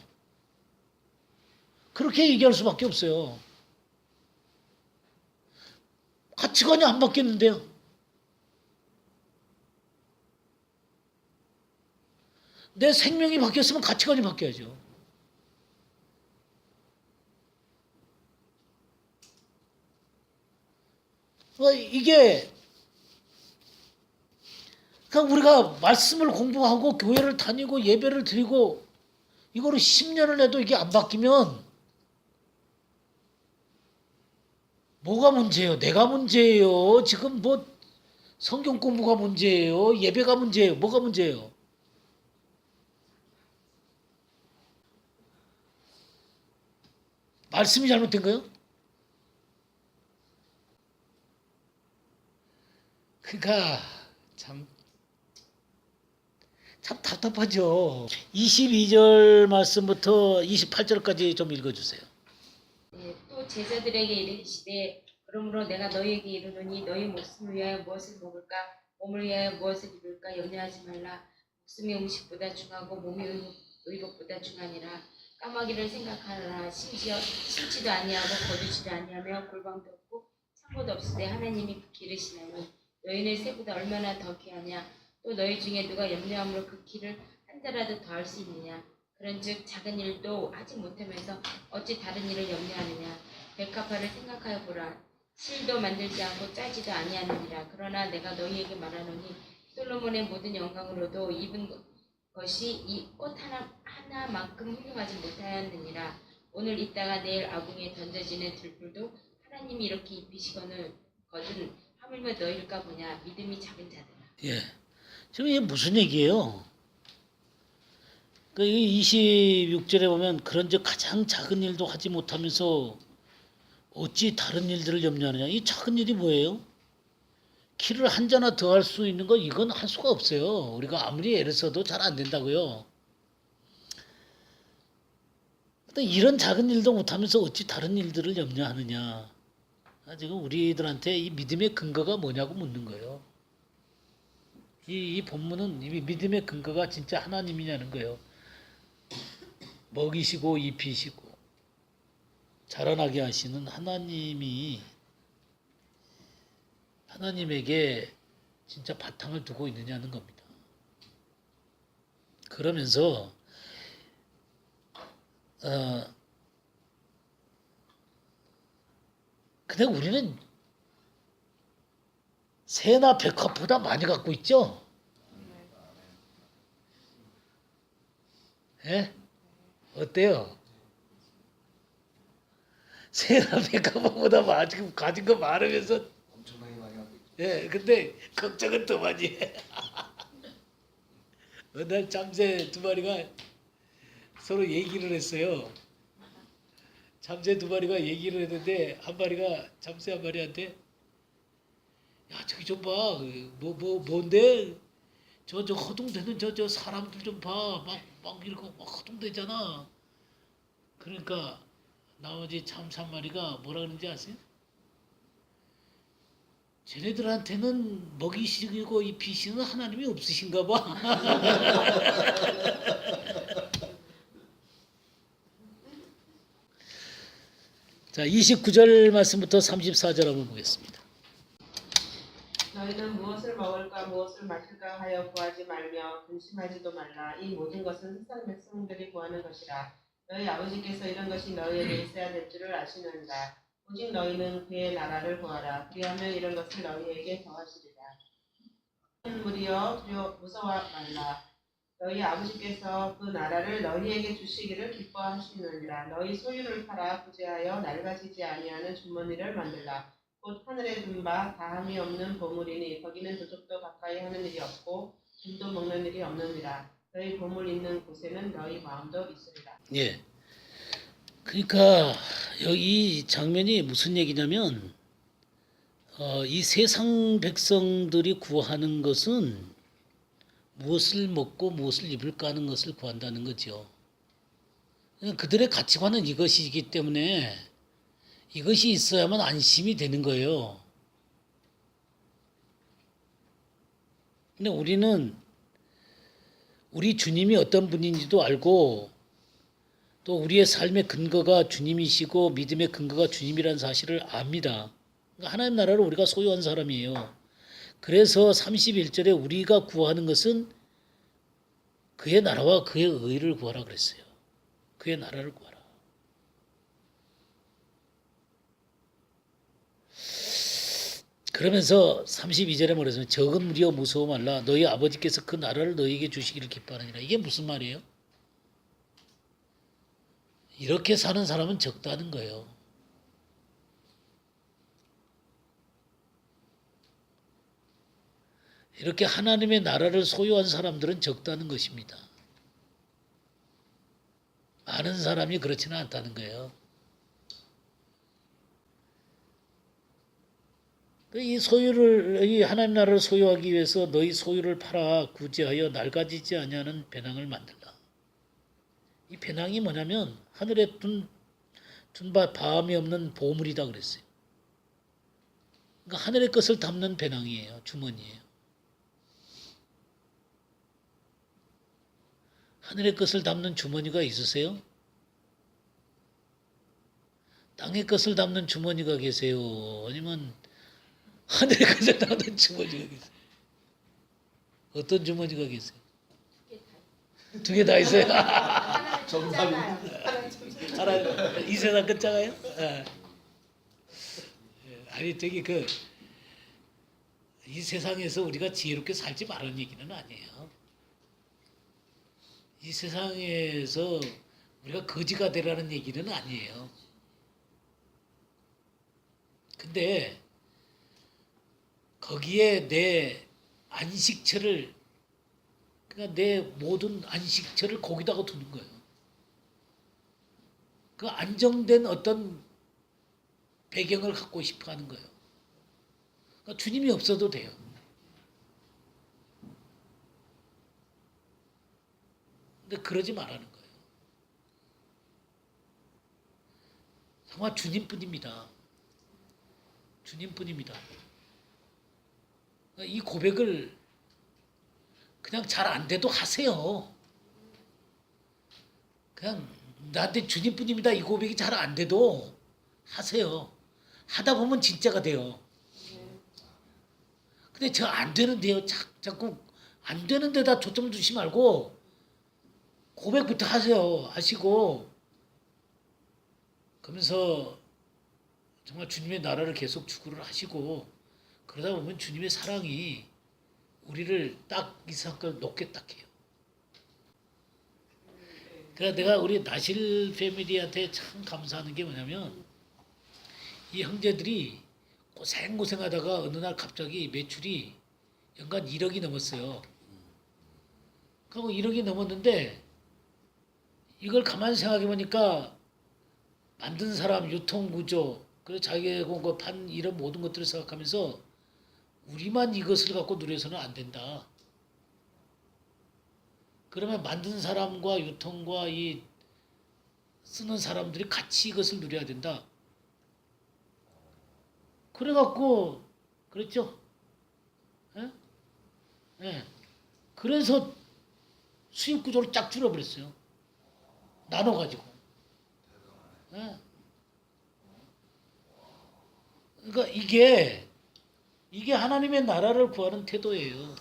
그렇게 얘기할 수밖에 없어요. 가치관이 안 바뀌었는데요. 내 생명이 바뀌었으면 가치관이 바뀌어야죠. 이게 그러니까 우리가 말씀을 공부하고 교회를 다니고 예배를 드리고 이거를 10년을 해도 이게 안 바뀌면 뭐가 문제예요? 내가 문제예요. 지금 뭐 성경 공부가 문제예요. 예배가 문제예요. 뭐가 문제예요? 말씀이 잘못된 거예요? 그러니까 참 답답하죠. 22절 말씀부터 28절까지 좀 읽어주세요. 예, 또 제자들에게 이르시되 그러므로 내가 너희에게 이르노니 너희 목숨을 위하여 무엇을 먹을까 몸을 위하여 무엇을 입을까 염려하지 말라. 목숨이 음식보다 중하고 몸이 의복보다 중하니라. 까마귀를 생각하라. 심지어 심지도 아니하고 거두지도 아니하며 골방도 없고 창고도 없으되 하나님이 기르시나니 너희는 새보다 얼마나 더 귀하냐. 또 너희 중에 누가 염려함으로 그 길을 한 자라도 더할 수 있느냐. 그런즉 작은 일도 하지 못하면서 어찌 다른 일을 염려하느냐. 백합화를 생각하여 보라. 실도 만들지 않고 짜지도 아니하느니라. 그러나 내가 너희에게 말하노니 솔로몬의 모든 영광으로도 입은 것이 이 꽃 하나만큼 훌륭하지 못하였느니라. 오늘 있다가 내일 아궁이에 던져지는 들불도 하나님이 이렇게 입히시거든 하물며 너희일까 보냐. 믿음이 작은 자들아. 예. 지금 이게 무슨 얘기예요? 그 26절에 보면 그런즉 가장 작은 일도 하지 못하면서 어찌 다른 일들을 염려하느냐. 이 작은 일이 뭐예요? 키를 한 자나 더 할 수 있는 거 이건 할 수가 없어요. 우리가 아무리 애를 써도 잘 안 된다고요. 근데 이런 작은 일도 못하면서 어찌 다른 일들을 염려하느냐. 지금 우리들한테 이 믿음의 근거가 뭐냐고 묻는 거예요. 이 본문은 이 믿음의 근거가 진짜 하나님이냐는 거예요. 먹이시고 입히시고 자라나게 하시는 하나님에게 진짜 바탕을 두고 있느냐는 겁니다. 그러면서 근데 우리는 새나 백합보다 많이 갖고 있죠? 예? 어때요? 새나 백합보다 많이 가진 거 많으면서 엄청나게 많이 갖고 있죠. 예, 근데 걱정은 더 많이 해. 어느 날 잠새 두 마리가 서로 얘기를 했어요. 잠새 두 마리가 얘기를 했는데 한 마리가 잠새 한 마리한테 야 저기 좀 봐. 뭔데? 저 허둥대는 저 사람들 좀 봐. 막 이러고 막 허둥대잖아. 그러니까 나머지 잠새 한 마리가 뭐라 그러는지 아세요? 쟤네들한테는 먹이시고 입히시는 하나님이 없으신가 봐. 자, 29절 말씀부터 34절 한번 보겠습니다. 너희는 무엇을 먹을까 무엇을 마실까 하여 구하지 말며 근심하지도 말라. 이 모든 것은 세상 백성들이 구하는 것이라. 너희 아버지께서 이런 것이 너희에게 있어야 될 줄을 아시느니라. 오직 너희는 그의 나라를 구하라. 그리하면 이런 것을 너희에게 더하시리라. 무리여 무서워 말라. 너희 아버지께서 그 나라를 너희에게 주시기를 기뻐하시느니라. 너희 소유를 팔아 구제하여 낡아지지 아니하는 주머니를 만들라. 곧 하늘에 둔 바 다함이 없는 보물이니 거기는 도적도 가까이 하는 일이 없고 금도 먹는 일이 없느니라. 너희 보물 있는 곳에는 너희 마음도 있으리라. 예. 그러니까 여기 이 장면이 무슨 얘기냐면 이 세상 백성들이 구하는 것은 무엇을 먹고 무엇을 입을까 하는 것을 구한다는 거죠. 그들의 가치관은 이것이기 때문에 이것이 있어야만 안심이 되는 거예요. 근데 우리는 우리 주님이 어떤 분인지도 알고 또 우리의 삶의 근거가 주님이시고 믿음의 근거가 주님이라는 사실을 압니다. 그러니까 하나님 나라를 우리가 소유한 사람이에요. 그래서 31절에 우리가 구하는 것은 그의 나라와 그의 의를 구하라 그랬어요. 그의 나라를 구하라. 그러면서 32절에 말해서 적은 무리여 무서워 말라. 너희 아버지께서 그 나라를 너희에게 주시기를 기뻐하느니라. 이게 무슨 말이에요? 이렇게 사는 사람은 적다는 거예요. 이렇게 하나님의 나라를 소유한 사람들은 적다는 것입니다. 많은 사람이 그렇지는 않다는 거예요. 이 하나님 나라를 소유하기 위해서 너희 소유를 팔아 구제하여 낡아지지 아니하는 배낭을 만들라. 이 배낭이 뭐냐면 하늘에 둔 바함이 없는 보물이다 그랬어요. 그러니까 하늘의 것을 담는 배낭이에요. 주머니예요. 하늘의 것을 담는 주머니가 있으세요? 땅의 것을 담는 주머니가 계세요? 아니면 하늘의 것을 담는 주머니가 계세요? 어떤 주머니가 계세요? 두 개 다 있어요? 정답이 하나, 이 세상 끝장가요? 아니 저기 이 세상에서 우리가 지혜롭게 살지 말라는 얘기는 아니에요. 이 세상에서 우리가 거지가 되라는 얘기는 아니에요. 근데 거기에 내 안식처를, 그러니까 내 모든 안식처를 거기다가 두는 거예요. 그 안정된 어떤 배경을 갖고 싶어 하는 거예요. 그러니까 주님이 없어도 돼요. 근데 그러지 말라는 거예요. 정말 주님뿐입니다. 주님뿐입니다. 그러니까 이 고백을 그냥 잘 안 돼도 하세요. 그냥 나한테 주님뿐입니다. 이 고백이 잘 안 돼도 하세요. 하다 보면 진짜가 돼요. 근데 저 안 되는데요. 자꾸 안 되는 데다 초점을 두지 말고 고백부터 하세요. 하시고 그러면서 정말 주님의 나라를 계속 추구를 하시고 그러다 보면 주님의 사랑이 우리를 딱 이상껏 높게 딱 해요. 그래서 내가 우리 나실 패밀리한테 참 감사하는 게 뭐냐면 이 형제들이 고생하다가 어느 날 갑자기 매출이 연간 1억이 넘었어요. 그리고 1억이 넘었는데 이걸 가만히 생각해 보니까 만든 사람, 유통구조, 그리고 자기가 판 이런 모든 것들을 생각하면서 우리만 이것을 갖고 누려서는 안 된다. 그러면 만든 사람과 유통과 이 쓰는 사람들이 같이 이것을 누려야 된다. 그래갖고 그랬죠. 예? 예. 그래서 수입 구조를 쫙 줄여버렸어요. 나눠가지고. 예. 그러니까 이게 하나님의 나라를 구하는 태도예요.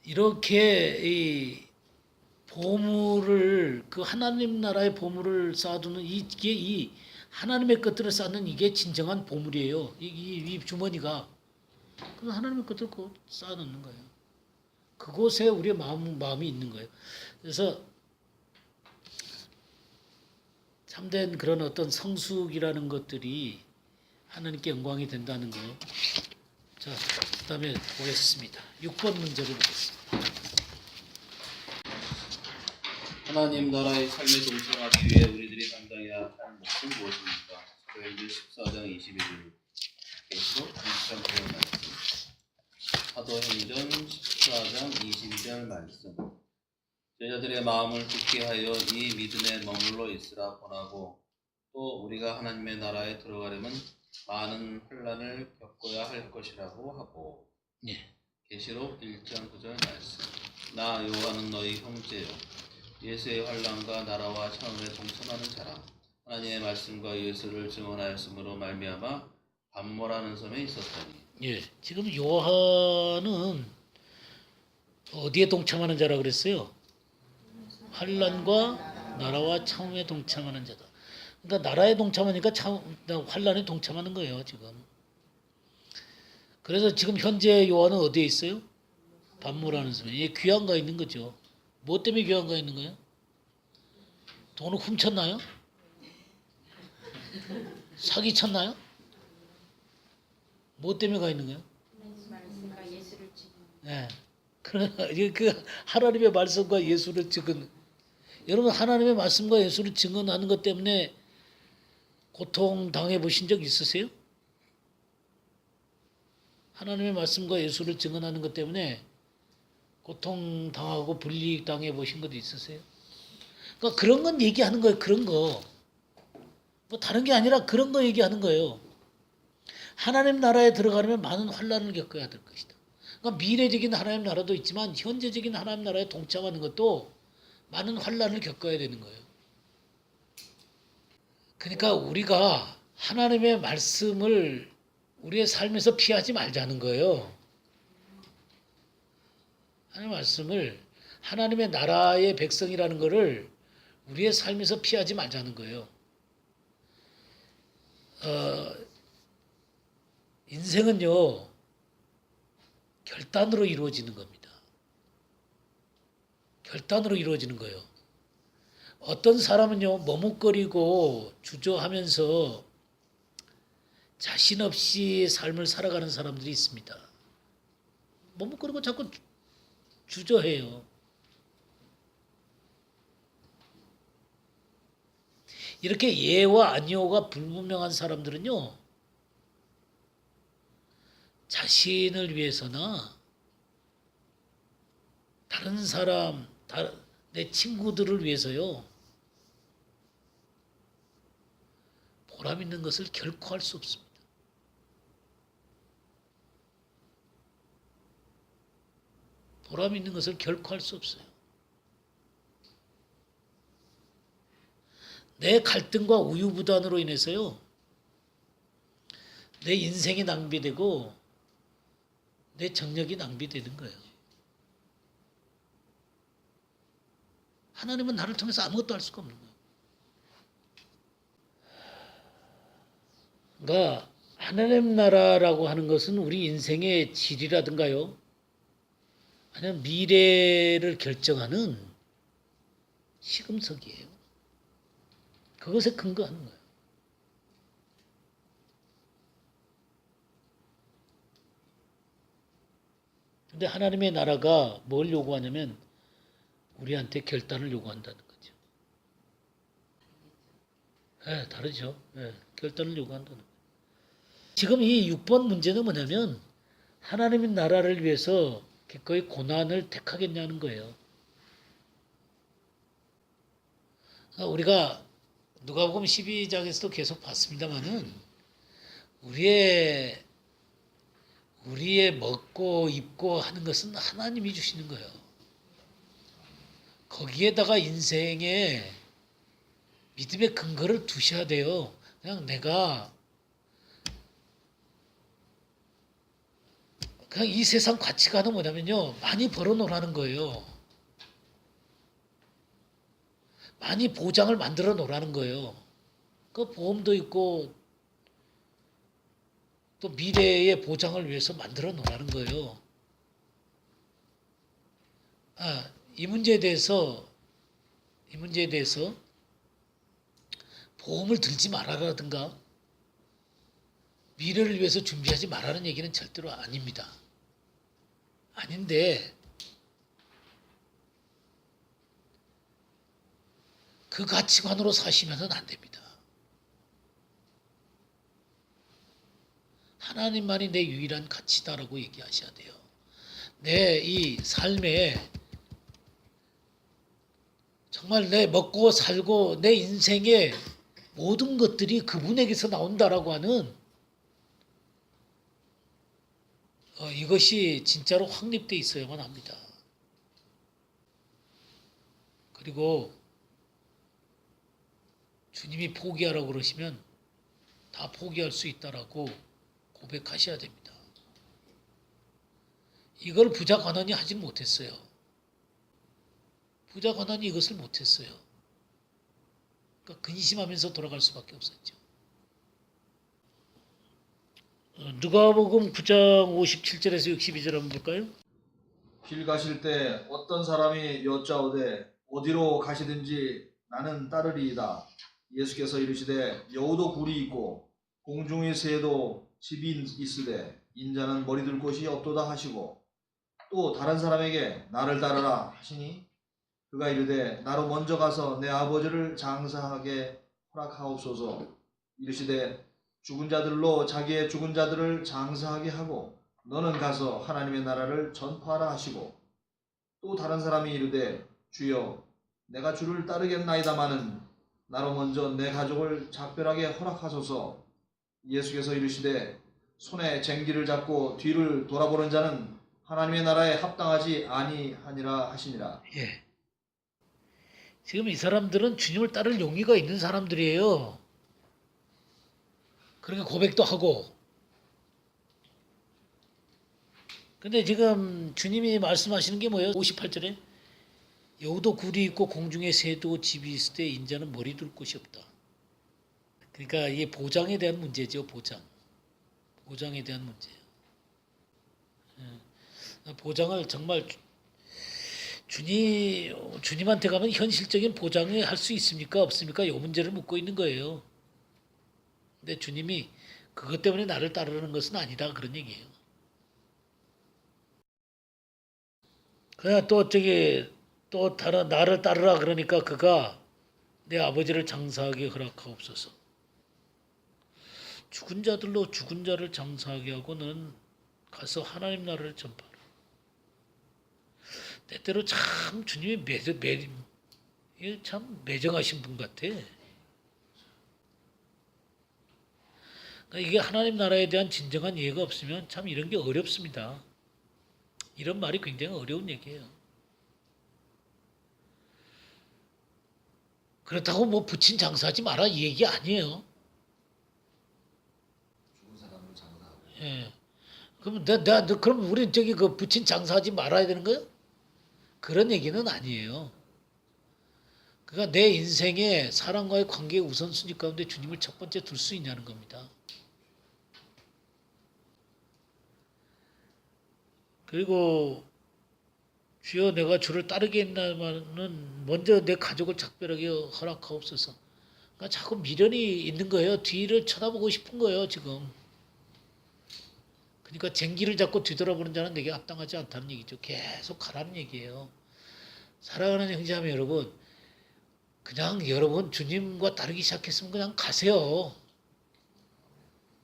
이렇게 이 보물을 그 하나님 나라의 보물을 쌓아두는 이게 이 하나님의 것들을 쌓는 이게 진정한 보물이에요. 이 주머니가 그 하나님의 것들을 쌓아놓는 거예요. 그곳에 우리의 마음이 있는 거예요. 그래서 참된 그런 어떤 성숙이라는 것들이 하나님께 영광이 된다는 거. 자, 그다음에 보겠습니다. 6번 문제를 보겠습니다. 하나님 나라의 삶에 동참하기 위해 우리들이 감당해야 할 몫은 무엇입니까? 사도행전 14장 21절 계시록 2장 9절 말씀. 사도행전 14장 22절 말씀. 제자들의 마음을 굳게 하여 이 믿음에 머물러 있으라 권하고 또 우리가 하나님의 나라에 들어가려면 많은 환난을 겪어야 할 것이라고 하고. 예. 계시록 1장 9절 말씀. 나 요한은 너희 형제요 예수의 환난과 나라와 차원에 동참하는 자라. 하나님의 말씀과 예수를 증언하였으므로 말미암아 반모라는 섬에 있었더니. 예. 지금 요한은 어디에 동참하는 자라 그랬어요? 환난과 나라와 참음에 동참하는 자다. 그러니까 나라에 동참하니까 환난에 동참하는 거예요, 지금. 그래서 지금 현재 요한은 어디에 있어요? 반모라는 섬에. 예, 귀환가 있는 거죠. 뭐 때문에 귀환가 있는 거예요? 돈을 훔쳤나요? 사기쳤나요? 뭐 때문에 가 있는 거예요? 말씀과 예수를 지금 네. 그 하나님의 말씀과 예수를 여러분 하나님의 말씀과 예수를 증언하는 것 때문에 고통 당해 보신 적 있으세요? 하나님의 말씀과 예수를 증언하는 것 때문에 고통 당하고 불이익 당해 보신 것도 있으세요? 그러니까 그런 건 얘기하는 거예요. 그런 거. 뭐 다른 게 아니라 그런 거 얘기하는 거예요. 하나님 나라에 들어가려면 많은 환난을 겪어야 될 것이다. 그러니까 미래적인 하나님 나라도 있지만 현재적인 하나님 나라에 동참하는 것도 많은 환난을 겪어야 되는 거예요. 그러니까 우리가 하나님의 말씀을 우리의 삶에서 피하지 말자는 거예요. 하나님의 말씀을 하나님의 나라의 백성이라는 것을 우리의 삶에서 피하지 말자는 거예요. 인생은요 결단으로 이루어지는 겁니다. 결단으로 이루어지는 거예요. 어떤 사람은요, 머뭇거리고 주저하면서 자신 없이 삶을 살아가는 사람들이 있습니다. 머뭇거리고 자꾸 주저해요. 이렇게 예와 아니오가 불분명한 사람들은요, 자신을 위해서나 다른 사람, 내 친구들을 위해서요, 보람 있는 것을 결코 할 수 없습니다. 보람 있는 것을 결코 할 수 없어요. 내 갈등과 우유부단으로 인해서요, 내 인생이 낭비되고 내 정력이 낭비되는 거예요. 하나님은 나를 통해서 아무것도 할 수가 없는 거예요. 그러니까 하나님 나라라고 하는 것은 우리 인생의 질이라든가요, 아니면 미래를 결정하는 시금석이에요. 그것에 근거하는 거예요. 근데 하나님의 나라가 뭘 요구하냐면 우리한테 결단을 요구한다는 거죠. 네, 다르죠. 네, 결단을 요구한다는 거예요. 지금 이 6번 문제는 뭐냐면 하나님의 나라를 위해서 기꺼이 고난을 택하겠냐는 거예요. 우리가 누가복음 12장에서도 계속 봤습니다만은 우리의 먹고 입고 하는 것은 하나님이 주시는 거예요. 거기에다가 인생의 믿음의 근거를 두셔야 돼요. 그냥 이 세상 가치관은 뭐냐면요, 많이 벌어놓으라는 거예요. 많이 보장을 만들어 놓으라는 거예요. 그 보험도 있고 또 미래의 보장을 위해서 만들어 놓으라는 거예요. 이 문제에 대해서 보험을 들지 말아라든가 미래를 위해서 준비하지 말라는 얘기는 절대로 아닙니다. 아닌데 그 가치관으로 사시면 안 됩니다. 하나님만이 내 유일한 가치다라고 얘기하셔야 돼요. 내 이 삶에 정말 내 먹고 살고 내 인생의 모든 것들이 그분에게서 나온다라고 하는 이것이 진짜로 확립되어 있어야만 합니다. 그리고 주님이 포기하라고 그러시면 다 포기할 수 있다라고 고백하셔야 됩니다. 이걸 부자 관원이 하지 못했어요. 부자 관원이 이것을 못했어요. 그러니까 근심하면서 돌아갈 수밖에 없었죠. 누가복음 9장 57절에서 62절 한번 볼까요? 길 가실 때 어떤 사람이 여짜오되 어디로 가시든지 나는 따르리이다. 예수께서 이르시되 여우도 굴이 있고 공중의 새도 집이 있으되 인자는 머리 둘 곳이 없도다 하시고 또 다른 사람에게 나를 따르라 하시니 그가 이르되 나로 먼저 가서 내 아버지를 장사하게 허락하옵소서. 이르시되 죽은 자들로 자기의 죽은 자들을 장사하게 하고 너는 가서 하나님의 나라를 전파하라 하시고 또 다른 사람이 이르되 주여 내가 주를 따르겠나이다마는 나로 먼저 내 가족을 작별하게 허락하소서. 예수께서 이르시되 손에 쟁기를 잡고 뒤를 돌아보는 자는 하나님의 나라에 합당하지 아니하니라 하시니라. 예. 지금 이 사람들은 주님을 따를 용의가 있는 사람들이에요. 그렇게 고백도 하고. 근데 지금 주님이 말씀하시는 게 뭐예요? 58절에 여우도 굴이 있고 공중에 새도 집이 있을 때 인자는 머리 둘 곳이 없다. 그러니까 이게 보장에 대한 문제죠. 보장에 대한 문제예요. 보장을 정말 주님한테 가면 현실적인 보장을 할 수 있습니까? 없습니까? 이 문제를 묻고 있는 거예요. 근데 주님이 그것 때문에 나를 따르는 것은 아니다 그런 얘기예요. 그냥 또 저기 또 다른 나를 따르라 그러니까 그가 내 아버지를 장사하게 허락하옵소서. 죽은 자들로 죽은 자를 장사하게 하고 너는 가서 하나님 나라를 전파하라. 때때로 참 주님이 참 매정하신 분 같아. 그러니까 이게 하나님 나라에 대한 진정한 이해가 없으면 참 이런 게 어렵습니다. 이런 말이 굉장히 어려운 얘기예요. 그렇다고 뭐 부친 장사하지 마라 이 얘기 아니에요. 죽은 사람을 장사하고. 예. 그럼 우리 저기 그 부친 장사하지 말아야 되는 거예요? 그런 얘기는 아니에요. 그러니까 내 인생에 사람과의 관계의 우선순위 가운데 주님을 첫 번째 둘 수 있냐는 겁니다. 그리고 주여 내가 주를 따르게 했나마는 먼저 내 가족을 작별하게 허락하옵소서. 그러니까 자꾸 미련이 있는 거예요. 뒤를 쳐다보고 싶은 거예요 지금. 그러니까 쟁기를 잡고 뒤돌아보는 자는 내게 합당하지 않다는 얘기죠. 계속 가라는 얘기예요. 사랑하는 형제자매 여러분, 그냥 여러분 주님과 따르기 시작했으면 그냥 가세요.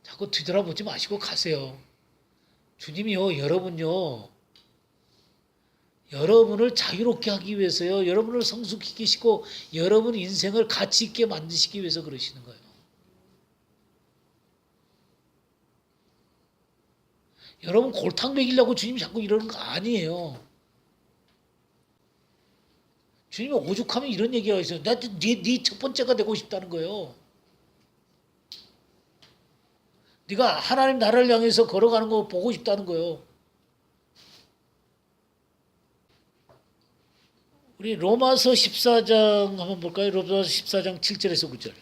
자꾸 뒤돌아보지 마시고 가세요. 주님이요, 여러분을 자유롭게 하기 위해서요, 여러분을 성숙시키시고 여러분 인생을 가치 있게 만드시기 위해서 그러시는 거예요. 여러분 골탕 먹이려고 주님이 자꾸 이러는 거 아니에요. 주님이 오죽하면 이런 얘기가 있어요. 네 첫 번째가 되고 싶다는 거예요. 네가 하나님 나라를 향해서 걸어가는 거 보고 싶다는 거예요. 우리 로마서 14장 한번 볼까요? 로마서 14장 7절에서 9절.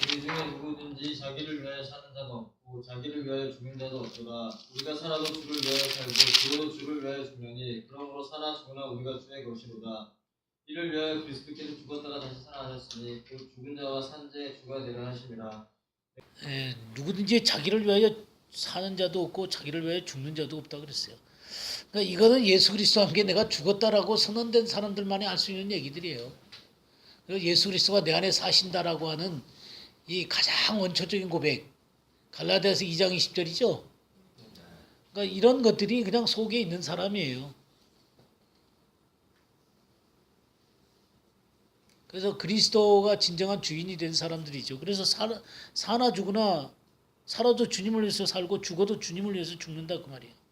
우리 중에 누구든지 자기를 위하여 사는 자도 없고 자기를 위하여 죽는 자도 없도다. 우리가 살아도 주를 위하여 살고 죽어도 주를 위하여 죽느니 그러므로 사나 죽으나 우리가 주의 것이로다. 이를 위하여 그리스도께서 죽었다가 다시 살아나셨으니 그 죽은 자와 산 자의 주가 되려 하심이라. 누구든지 자기를 위하여 사는 자도 없고 자기를 위하여 죽는 자도 없다 그랬어요. 그러니까 이거는 예수 그리스도와 함께 내가 죽었다라고 선언된 사람들만이 알 수 있는 얘기들이에요. 예수 그리스도가 내 안에 사신다라고 하는 이 가장 원초적인 고백, 갈라디아서 2장 20절이죠. 그러니까 이런 것들이 그냥 속에 있는 사람이에요. 그래서 그리스도가 진정한 주인이 된 사람들이죠. 그래서 사나 죽으나 살아도 주님을 위해서 살고 죽어도 주님을 위해서 죽는다 그 말이에요.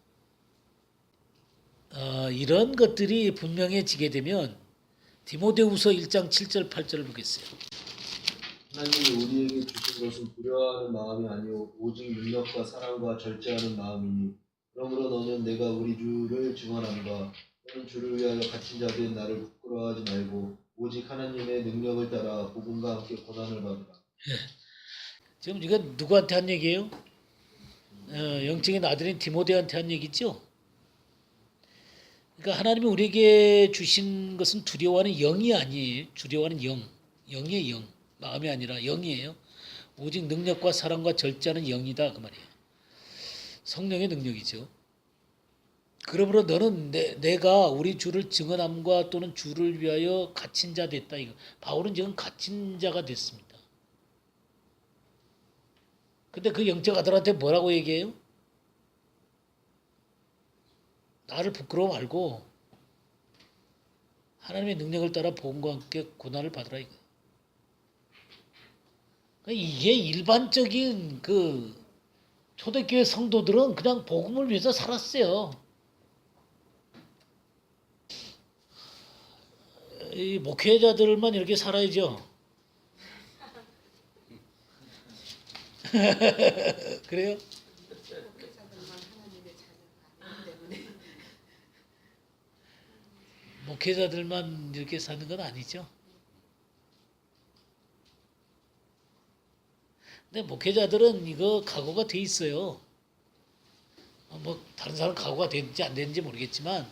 이런 것들이 분명해지게 되면 디모데후서 1장 7절 8절을 보겠어요. 하나님이 우리에게 주신 것은 두려워하는 마음이 아니오 오직 능력과 사랑과 절제하는 마음이니 그러므로 너는 내가 우리 주를 증언함과 너는 주를 위하여 갇힌 자 된 나를 부끄러워하지 말고 오직 하나님의 능력을 따라 복음과 함께 고난을 받으라. 지금 이거 누구한테 한 얘기예요? 영적인 아들인 디모데한테 한 얘기죠. 그러니까 하나님이 우리에게 주신 것은 두려워하는 영이 아니에요. 두려워하는 영의 영, 마음이 아니라 영이에요. 오직 능력과 사랑과 절제하는 영이다 그 말이에요. 성령의 능력이죠. 그러므로 너는 내가 우리 주를 증언함과 또는 주를 위하여 갇힌 자 됐다 이거. 바울은 지금 갇힌 자가 됐습니다. 근데 그 영적 아들한테 뭐라고 얘기해요? 나를 부끄러워 말고 하나님의 능력을 따라 복음과 함께 고난을 받으라 이거예요. 그러니까 이게 일반적인 그 초대교회 성도들은 그냥 복음을 위해서 살았어요. 이 목회자들만 이렇게 살아야죠. 그래요? 목회자들만 이렇게 사는 건 아니죠. 근데 목회자들은 이거 각오가 돼 있어요. 뭐 다른 사람 각오가 됐는지 안 됐는지 모르겠지만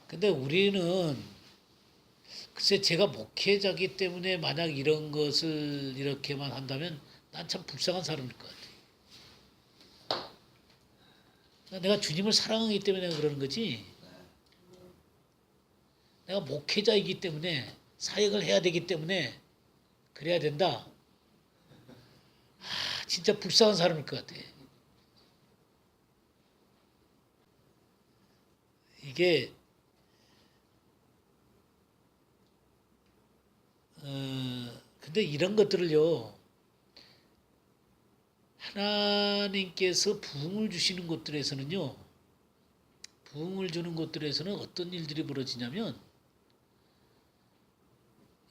근데 우리는 글쎄 제가 목회자기 때문에 만약 이런 것을 이렇게만 한다면 난 참 불쌍한 사람일 것 같아. 내가 주님을 사랑하기 때문에 내가 그러는 거지. 내가 목회자이기 때문에 사역을 해야 되기 때문에 그래야 된다. 진짜 불쌍한 사람일 것 같아. 이게 근데 이런 것들을요, 하나님께서 부흥을 주시는 곳들에서는요, 부흥을 주는 곳들에서는 어떤 일들이 벌어지냐면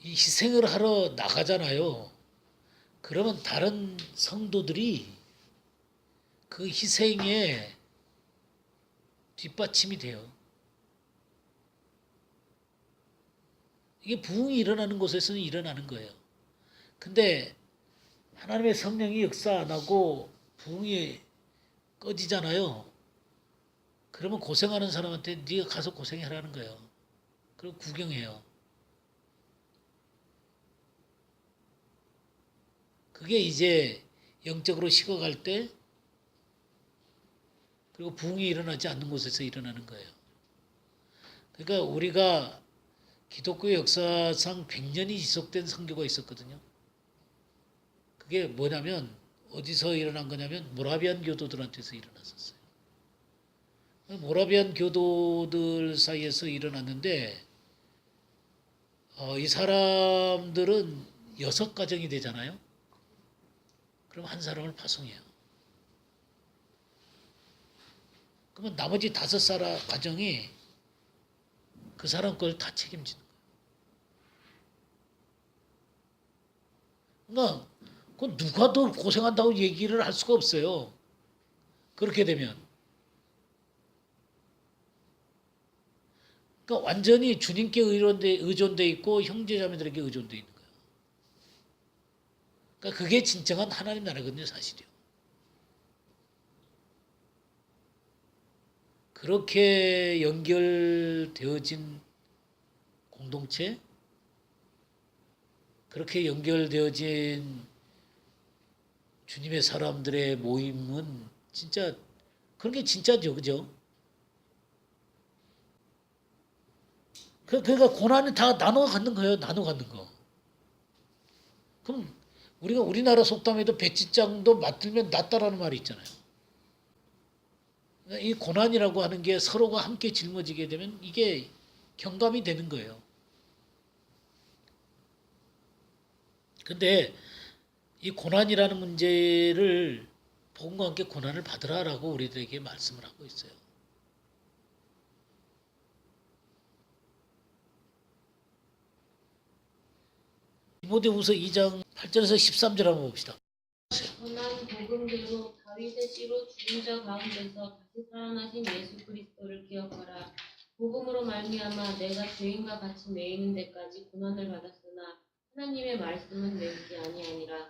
이 희생을 하러 나가잖아요. 그러면 다른 성도들이 그 희생에 뒷받침이 돼요. 이게 부흥이 일어나는 곳에서는 일어나는 거예요. 근데 하나님의 성령이 역사 안 하고 부흥이 꺼지잖아요. 그러면 고생하는 사람한테 네가 가서 고생해라는 거예요. 그리고 구경해요. 그게 이제 영적으로 식어갈 때, 그리고 부흥이 일어나지 않는 곳에서 일어나는 거예요. 그러니까 우리가 기독교 역사상 100년이 지속된 선교가 있었거든요. 그게 뭐냐면 어디서 일어난 거냐면 모라비안 교도들한테서 일어났었어요. 모라비안 교도들 사이에서 일어났는데 이 사람들은 6가정이 되잖아요. 그럼 한 사람을 파송해요. 그러면 나머지 5 가정이 그 사람 걸 다 책임지는 거예요. 그러니까 그건 누가 더 고생한다고 얘기를 할 수가 없어요. 그렇게 되면. 그러니까 완전히 주님께 의존돼 있고 형제자매들에게 의존돼 있는 거예요. 그러니까 그게 진정한 하나님 나라거든요, 사실이요. 그렇게 연결되어진 공동체, 그렇게 연결되어진 주님의 사람들의 모임은 진짜 그런 게 진짜죠, 그죠? 그러니까 고난이 다 나눠 갖는 거예요, 나눠 갖는 거. 그럼 우리가 우리나라 속담에도 배찢장도 맞들면 낫다라는 말이 있잖아요. 이 고난이라고 하는 게 서로가 함께 짊어지게 되면 이게 경감이 되는 거예요. 근데 이 고난이라는 문제를 복음과 함께 고난을 받으라라고 우리들에게 말씀을 하고 있어요. 디모데후서 2장 8절에서 13절 한번 봅시다. 선한 복음대로 다윗의 씨로 죽은 자 가운데서 다시 살아나신 예수 그리스도를 기억하라. 복음으로 말미암아 내가 죄인과 같이 매이는 데까지 고난을 받았으나 하나님의 말씀은 매이지 아니하니라.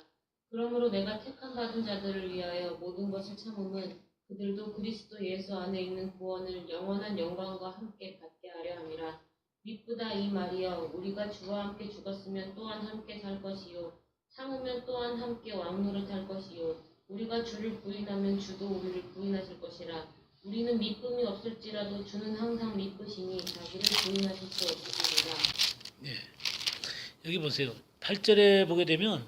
그러므로 내가 택함 받은 자들을 위하여 모든 것을 참음은 그들도 그리스도 예수 안에 있는 구원을 영원한 영광과 함께 받게 하려 함이라. 미쁘다 이 말이여, 우리가 주와 함께 죽었으면 또한 함께 살 것이요 참으면 또한 함께 왕노릇할 것이요 우리가 주를 부인하면 주도 우리를 부인하실 것이라. 우리는 미쁨이 없을지라도 주는 항상 미쁘시니 자기를 부인하실 수 없으시리라. 네. 여기 보세요. 8절에 보게 되면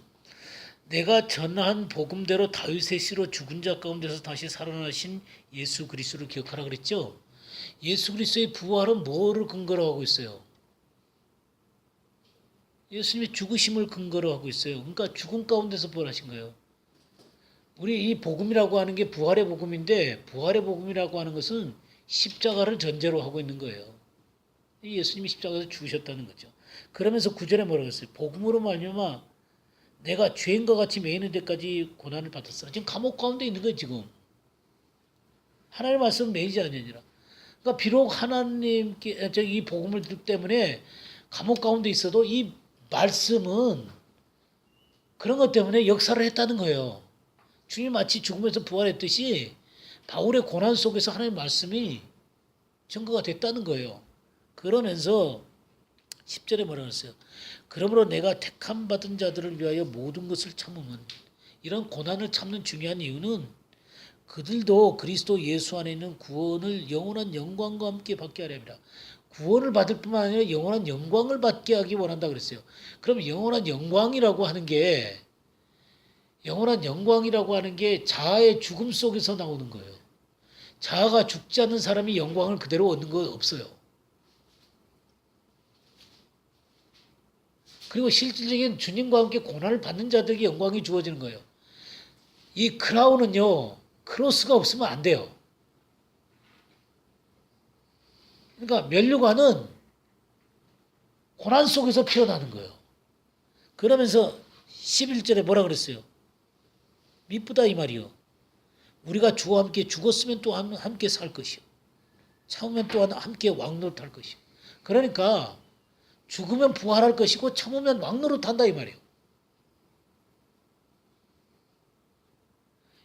내가 전한 복음대로 다윗의 씨로 죽은 자 가운데서 다시 살아나신 예수 그리스도를 기억하라 그랬죠. 예수 그리스도의 부활은 뭐를 근거로 하고 있어요? 예수님의 죽으심을 근거로 하고 있어요. 그러니까 죽음 가운데서 부활하신 거예요. 우리 이 복음이라고 하는 게 부활의 복음인데, 부활의 복음이라고 하는 것은 십자가를 전제로 하고 있는 거예요. 예수님이 십자가에서 죽으셨다는 거죠. 그러면서 9절에 뭐라고 했어요? 복음으로 말미암아 내가 죄인과 같이 매이는 데까지 고난을 받았어. 지금 감옥 가운데 있는 거예요, 지금. 하나님의 말씀은 매이지 아니니라. 그러니까 비록 하나님께 이 복음을 때문에 감옥 가운데 있어도 이 말씀은 그런 것 때문에 역사를 했다는 거예요. 주님 마치 죽음에서 부활했듯이 바울의 고난 속에서 하나님의 말씀이 증거가 됐다는 거예요. 그러면서 10절에 뭐라 그랬어요? 그러므로 내가 택함 받은 자들을 위하여 모든 것을 참으면, 이런 고난을 참는 중요한 이유는 그들도 그리스도 예수 안에 있는 구원을 영원한 영광과 함께 받게 하려 합니다. 구원을 받을 뿐만 아니라 영원한 영광을 받게 하기 원한다 그랬어요. 그럼 영원한 영광이라고 하는 게 자아의 죽음 속에서 나오는 거예요. 자아가 죽지 않는 사람이 영광을 그대로 얻는 거 없어요. 그리고 실질적인 주님과 함께 고난을 받는 자들에게 영광이 주어지는 거예요. 이 크라운은요, 크로스가 없으면 안 돼요. 그러니까 면류관은 고난 속에서 피어나는 거예요. 그러면서 11절에 뭐라 그랬어요? 미쁘다 이 말이요. 우리가 주와 함께 죽었으면 또한 함께 살 것이요. 참으면 또한 함께 왕노릇할 것이요. 그러니까 죽으면 부활할 것이고 참으면 왕노릇한다 이 말이에요.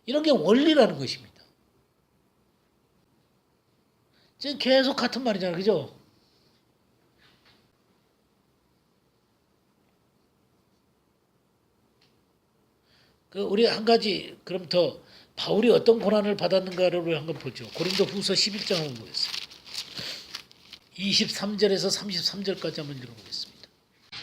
이런 게 원리라는 것입니다. 지금 계속 같은 말이잖아요. 그죠? 우리 한 가지 그럼 더 바울이 어떤 고난을 받았는가를 한번 보죠. 고린도 후서 11장 한번 보겠습니다. 23절에서 33절까지 한번 읽어보겠습니다.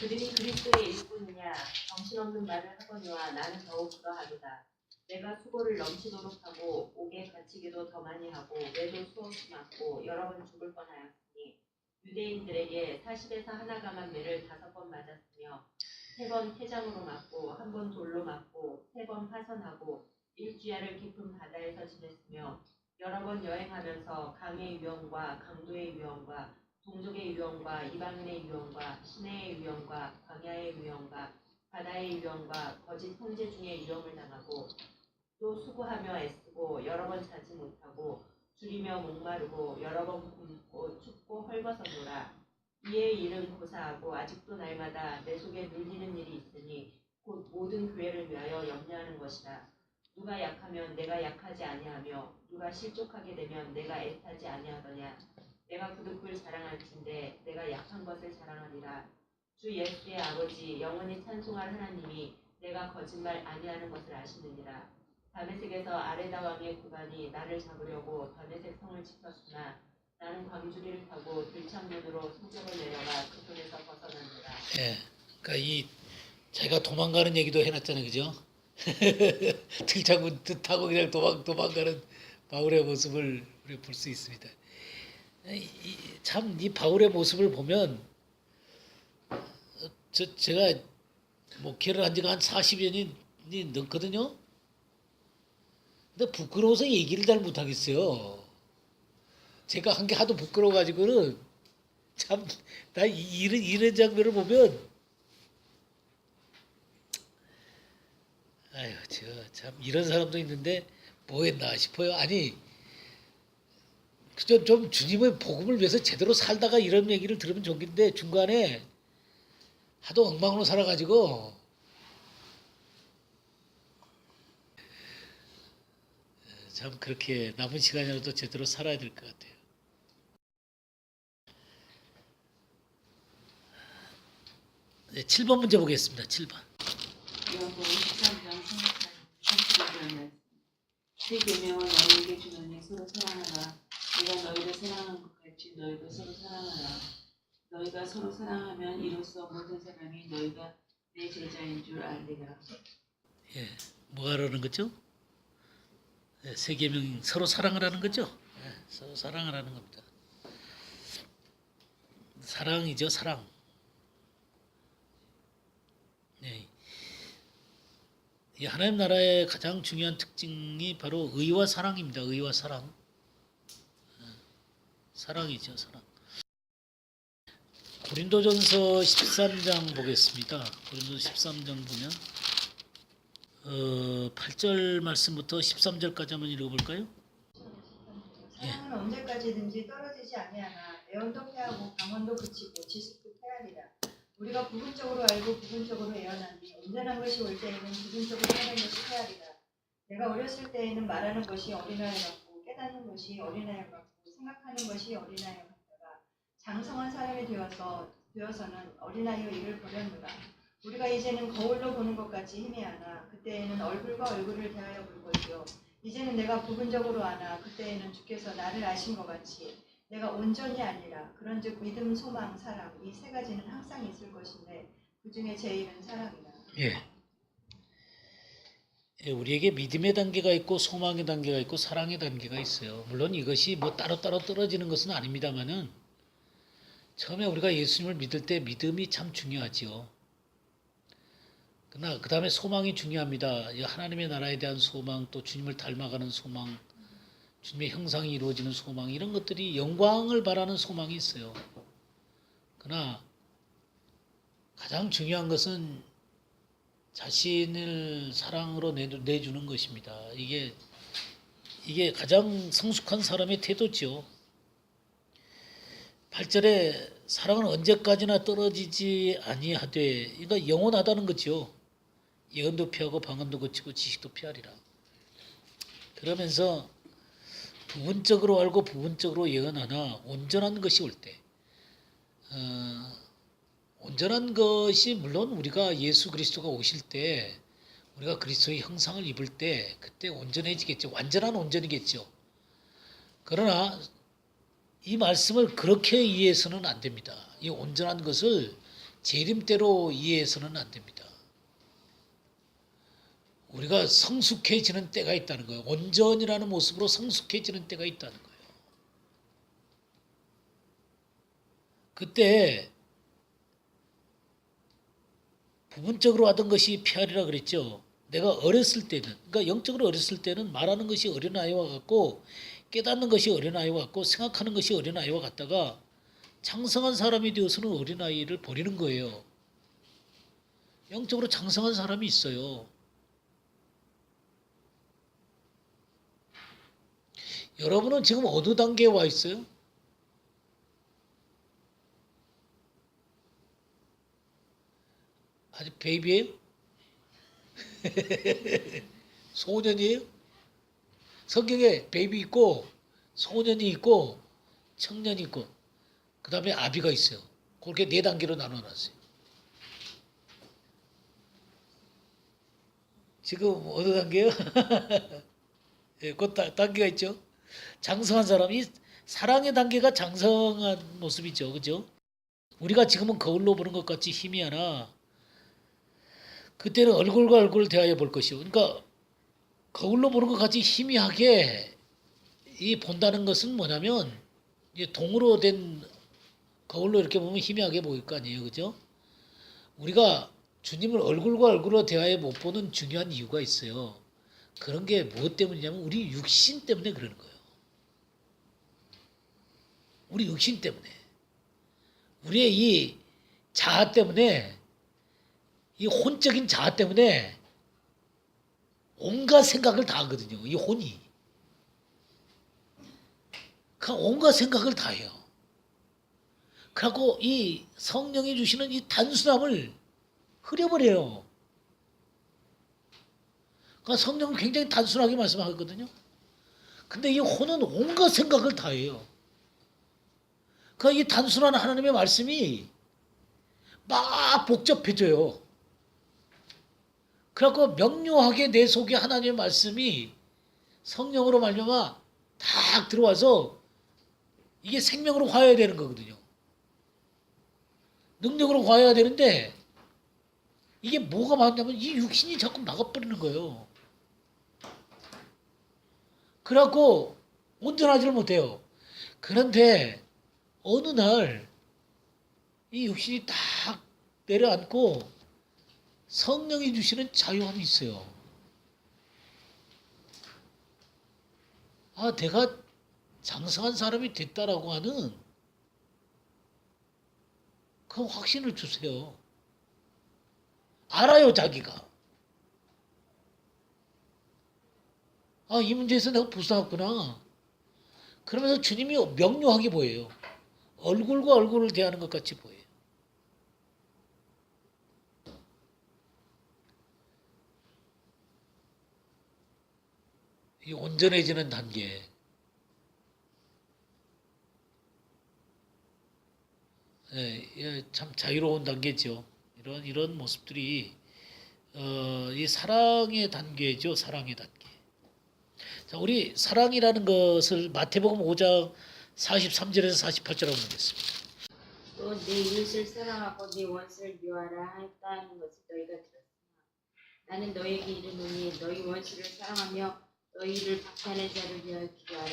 그들이 그리스도의 일꾼이냐 정신없는 말을 하거니와 나는 더욱 그러하도다. 내가 수고를 넘치도록 하고 옥에 갇히기도 더 많이 하고 매도 수없이 맞고 여러 번 죽을 뻔하였으니 유대인들에게 40에서 하나가만 매를 5번 맞았으며 3번 태장으로 맞고 1번 돌로 맞고 3번 파선하고 일주야를 깊은 바다에서 지냈으며 여러 번 여행하면서 강의 위험과 강도의 위험과 동족의 위험과 이방인의 위험과 시내의 위험과 광야의 위험과 바다의 위험과 거짓 형제 중의 위험을 당하고 또 수고하며 애쓰고 여러 번 자지 못하고 줄이며 목마르고 여러 번 굶고 춥고 헐벗어노라. 이의 일은 고사하고 아직도 날마다 내 속에 눌리는 일이 있으니 곧 모든 교회를 위하여 염려하는 것이다. 누가 약하면 내가 약하지 아니하며 누가 실족하게 되면 내가 애타지 아니하더냐. 내가 그득을 자랑할진대 내가 약한 것을 자랑하리라. 주 예수의 아버지 영원히 찬송할 하나님이 내가 거짓말 아니하는 것을 아시느니라. 다메섹에서 아레다 왕의 구관이 나를 잡으려고 다메섹 성을 지켰으나 나는 광주리를 타고 들창문으로 성벽을 내려가 그 손에서 벗어났노라. 예, 그러니까 제가 도망가는 얘기도 해놨잖아요, 그죠? 들창문 타고 그냥 도망가는 바울의 모습을 우리 볼 수 있습니다. 참 이 바울의 모습을 보면 제가 목회를 한 지가 한 40여 년이 넘거든요. 근데 부끄러워서 얘기를 잘 못하겠어요. 제가 한 게 하도 부끄러워가지고는 참 나 이런 장면을 보면 아유 참 이런 사람도 있는데 뭐 했나 싶어요. 아니 그저 좀 주님의 복음을 위해서 제대로 살다가 이런 얘기를 들으면 좋겠는데 중간에 하도 엉망으로 살아가지고 참 그렇게 남은 시간이라도 제대로 살아야 될 것 같아요. 네, 7번 문제 보겠습니다. 7번. 요한복음 13장 33절 새 계명을 너희에게 주노니 서로 사랑하라. 내가 너희를 사랑한 것 같이 너희도 서로 사랑하라. 너희가 서로 사랑하면 이로써 모든 사람이 너희가 내 제자인 줄 알리라. 예, 뭐가 그러는 거죠? 네, 세 계명 서로 사랑을 하는 거죠. 네, 서로 사랑을 하는 겁니다. 사랑이죠, 사랑. 네. 이 하나님 나라의 가장 중요한 특징이 바로 의와 사랑입니다. 의와 사랑. 사랑이죠, 사랑. 고린도전서 13장 보겠습니다. 고린도전서 13장 보면 8절 말씀부터 13절까지 한번 읽어볼까요? 사랑은 언제까지든지 떨어지지 아니하나 애원도 패하고 강원도 그치고 지식도 패하리라. 우리가 부분적으로 알고 부분적으로 애원하니 온전한 것이 올 때에는 부분적으로 하는 것이 패하리라. 내가 어렸을 때에는 말하는 것이 어린아이 같고 깨닫는 것이 어린아이 같고 생각하는 것이 어린아이 같다가 장성한 사람이 되어서는 어린아이의 일을 버렸노라. 우리가 이제는 거울로 보는 것 같이 희미하나 그때에는 얼굴과 얼굴을 대하여 볼 것이요 이제는 내가 부분적으로 아나 그때에는 주께서 나를 아신 것 같이 내가 온전히 아니라 그런즉 믿음, 소망, 사랑 이 세 가지는 항상 있을 것인데 그 중에 제일은 사랑이라. 예. 예, 우리에게 믿음의 단계가 있고 소망의 단계가 있고 사랑의 단계가 있어요. 물론 이것이 뭐 따로따로 떨어지는 것은 아닙니다만은 처음에 우리가 예수님을 믿을 때 믿음이 참 중요하지요. 그러나 그 다음에 소망이 중요합니다. 이 하나님의 나라에 대한 소망, 또 주님을 닮아가는 소망, 주님의 형상이 이루어지는 소망, 이런 것들이 영광을 바라는 소망이 있어요. 그러나 가장 중요한 것은 자신을 사랑으로 내주는 것입니다. 이게 가장 성숙한 사람의 태도지요. 8절에 사랑은 언제까지나 떨어지지 아니하되, 그러니까 영원하다는 거죠. 예언도 피하고 방언도 거치고 지식도 피하리라. 그러면서 부분적으로 알고 부분적으로 예언하나 온전한 것이 올 때, 온전한 것이 물론 우리가 예수 그리스도가 오실 때 우리가 그리스도의 형상을 입을 때 그때 온전해지겠죠. 완전한 온전이겠죠. 그러나 이 말씀을 그렇게 이해해서는 안 됩니다. 이 온전한 것을 재림대로 이해해서는 안 됩니다. 우리가 성숙해지는 때가 있다는 거예요. 온전이라는 모습으로 성숙해지는 때가 있다는 거예요. 그때 부분적으로 하던 것이 피하리라 그랬죠. 내가 어렸을 때는, 그러니까 영적으로 어렸을 때는 말하는 것이 어린아이와 같고 깨닫는 것이 어린아이와 같고 생각하는 것이 어린아이와 같다가 장성한 사람이 되어서는 어린아이를 버리는 거예요. 영적으로 장성한 사람이 있어요. 여러분은 지금 어느 단계에 와 있어요? 아직 베이비예요? 소년이에요? 성경에 베이비 있고 소년이 있고 청년이 있고 그 다음에 아비가 있어요. 그렇게 4단계로 나눠놨어요. 지금 어느 단계요? 예, 그 단계가 있죠. 장성한 사람이 사랑의 단계가 장성한 모습이죠. 그죠? 우리가 지금은 거울로 보는 것 같이 희미하나 그때는 얼굴과 얼굴을 대하여 볼 것이요. 그러니까 거울로 보는 것 같이 희미하게 이 본다는 것은 뭐냐면 이제 동으로 된 거울로 이렇게 보면 희미하게 보일 거 아니에요. 그죠? 우리가 주님을 얼굴과 얼굴로 대하여 못 보는 중요한 이유가 있어요. 그런 게 무엇 때문이냐면 우리 육신 때문에 그러는 거예요. 우리 육신 때문에. 우리의 이 자아 때문에, 이 혼적인 자아 때문에 온갖 생각을 다 하거든요. 이 혼이. 그 온갖 생각을 다 해요. 그래갖고 이 성령이 주시는 이 단순함을 흐려버려요. 그러니까 성령은 굉장히 단순하게 말씀하거든요. 근데 이 혼은 온갖 생각을 다 해요. 그러니까 이 단순한 하나님의 말씀이 막 복잡해져요. 그래갖고 명료하게 내 속에 하나님의 말씀이 성령으로 말미암아 딱 들어와서 이게 생명으로 화해야 되는 거거든요. 능력으로 화해야 되는데 이게 뭐가 많냐면 이 육신이 자꾸 막아버리는 거예요. 그래갖고 온전하지를 못해요. 그런데 어느 날 이 육신이 딱 내려앉고 성령이 주시는 자유함이 있어요. 아, 내가 장성한 사람이 됐다라고 하는 그 확신을 주세요. 알아요, 자기가. 아, 이 문제에서 내가 불쌍했구나. 그러면서 주님이 명료하게 보여요. 얼굴과 얼굴을 대하는 것 같이 보여요. 이 온전해지는 단계. 참 자유로운 단계죠. 이런 모습들이 이 사랑의 단계죠. 사랑의 단계. 자, 우리 사랑이라는 것을 마태복음 5장 43절에서 48절 한번 보겠습니다. 또 내 이웃을 사랑하고 내 원수를 미워하라 하였다는 것을 너희가 들었으나 나는 너희에게 이르노니 너희 원수를 사랑하며 너희를 박해하는 자를 위하여 기도하라.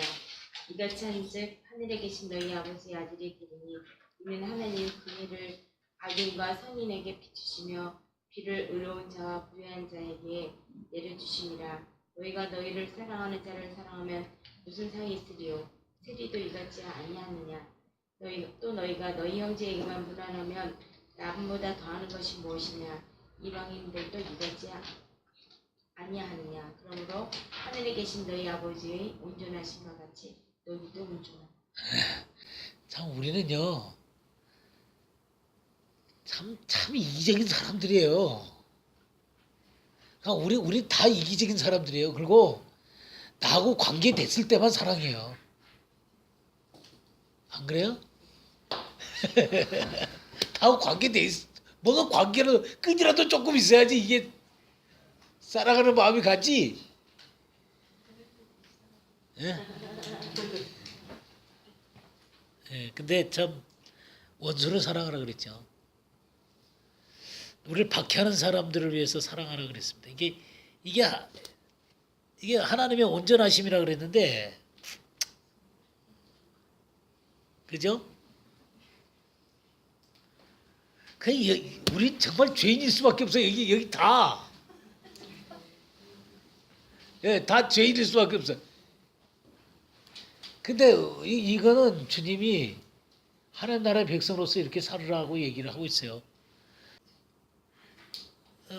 이같이 한즉 하늘에 계신 너희 아버지의 아들이 되리니 이는 하나님 긍휼을 악인과 선인에게 비추시며 비를 의로운 자와 부유한 자에게 내려주심이라. 너희가 너희를 사랑하는 자를 사랑하면 무슨 상이 있으리요? 세리도 이같이 아니하느냐? 너희가 너희 형제에게만 무난하면 남보다 더하는 것이 무엇이냐? 이방인들도 이같이 아니하느냐? 그러므로 하늘에 계신 너희 아버지의 온전하심과 같이 너희도 온전하라. 참 우리는요, 참 이기적인 사람들이에요. 그러니까 우리 다 이기적인 사람들이에요. 그리고 나하고 관계 됐을 때만 사랑해요. 안 그래요? 나하고 관계 뭔가 관계를 끈이라도 조금 있어야지 이게 사랑하는 마음이 가지. 예? 예, 근데 참 원수를 사랑하라 그랬죠. 우리를 박해하는 사람들을 위해서 사랑하라 그랬습니다. 이게 하나님의 온전하심이라 그랬는데, 그죠? 우리 정말 죄인일 수밖에 없어요. 여기 다. 예, 다 죄인일 수밖에 없어요. 근데 이거는 주님이 하나님 나라의 백성으로서 이렇게 살으라고 얘기를 하고 있어요.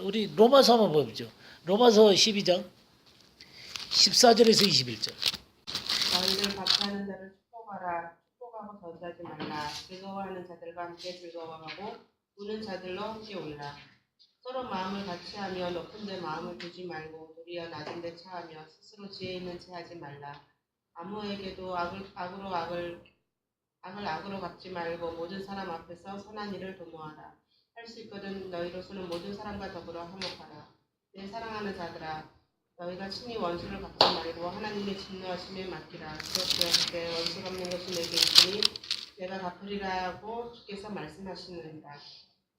우리 로마서 한번 보죠. 로마서 12장 14절에서 21절. 너희를 박해하는 자를 축복하라. 축복하고 전사하지 말라. 즐거워하는 자들과 함께 즐거워하고 우는 자들로 함께 울라. 서로 마음을 같이하며 높은 데 마음을 두지 말고 도리어 낮은 데 차하며 스스로 지혜 있는 채 하지 말라. 아무에게도 악을 악으로 갚지 말고 모든 사람 앞에서 선한 일을 도모하라. 할 수 있거든 너희로서는 모든 사람과 더불어 화목하라. 내 사랑하는 자들아, 너희가 친히 원수를 갚지 말고 하나님의 진노하심에 맡기라. 그렇게 때 원수 갚는 것이 내게 있으니 내가 갚으리라고 주께서 말씀하시느니라.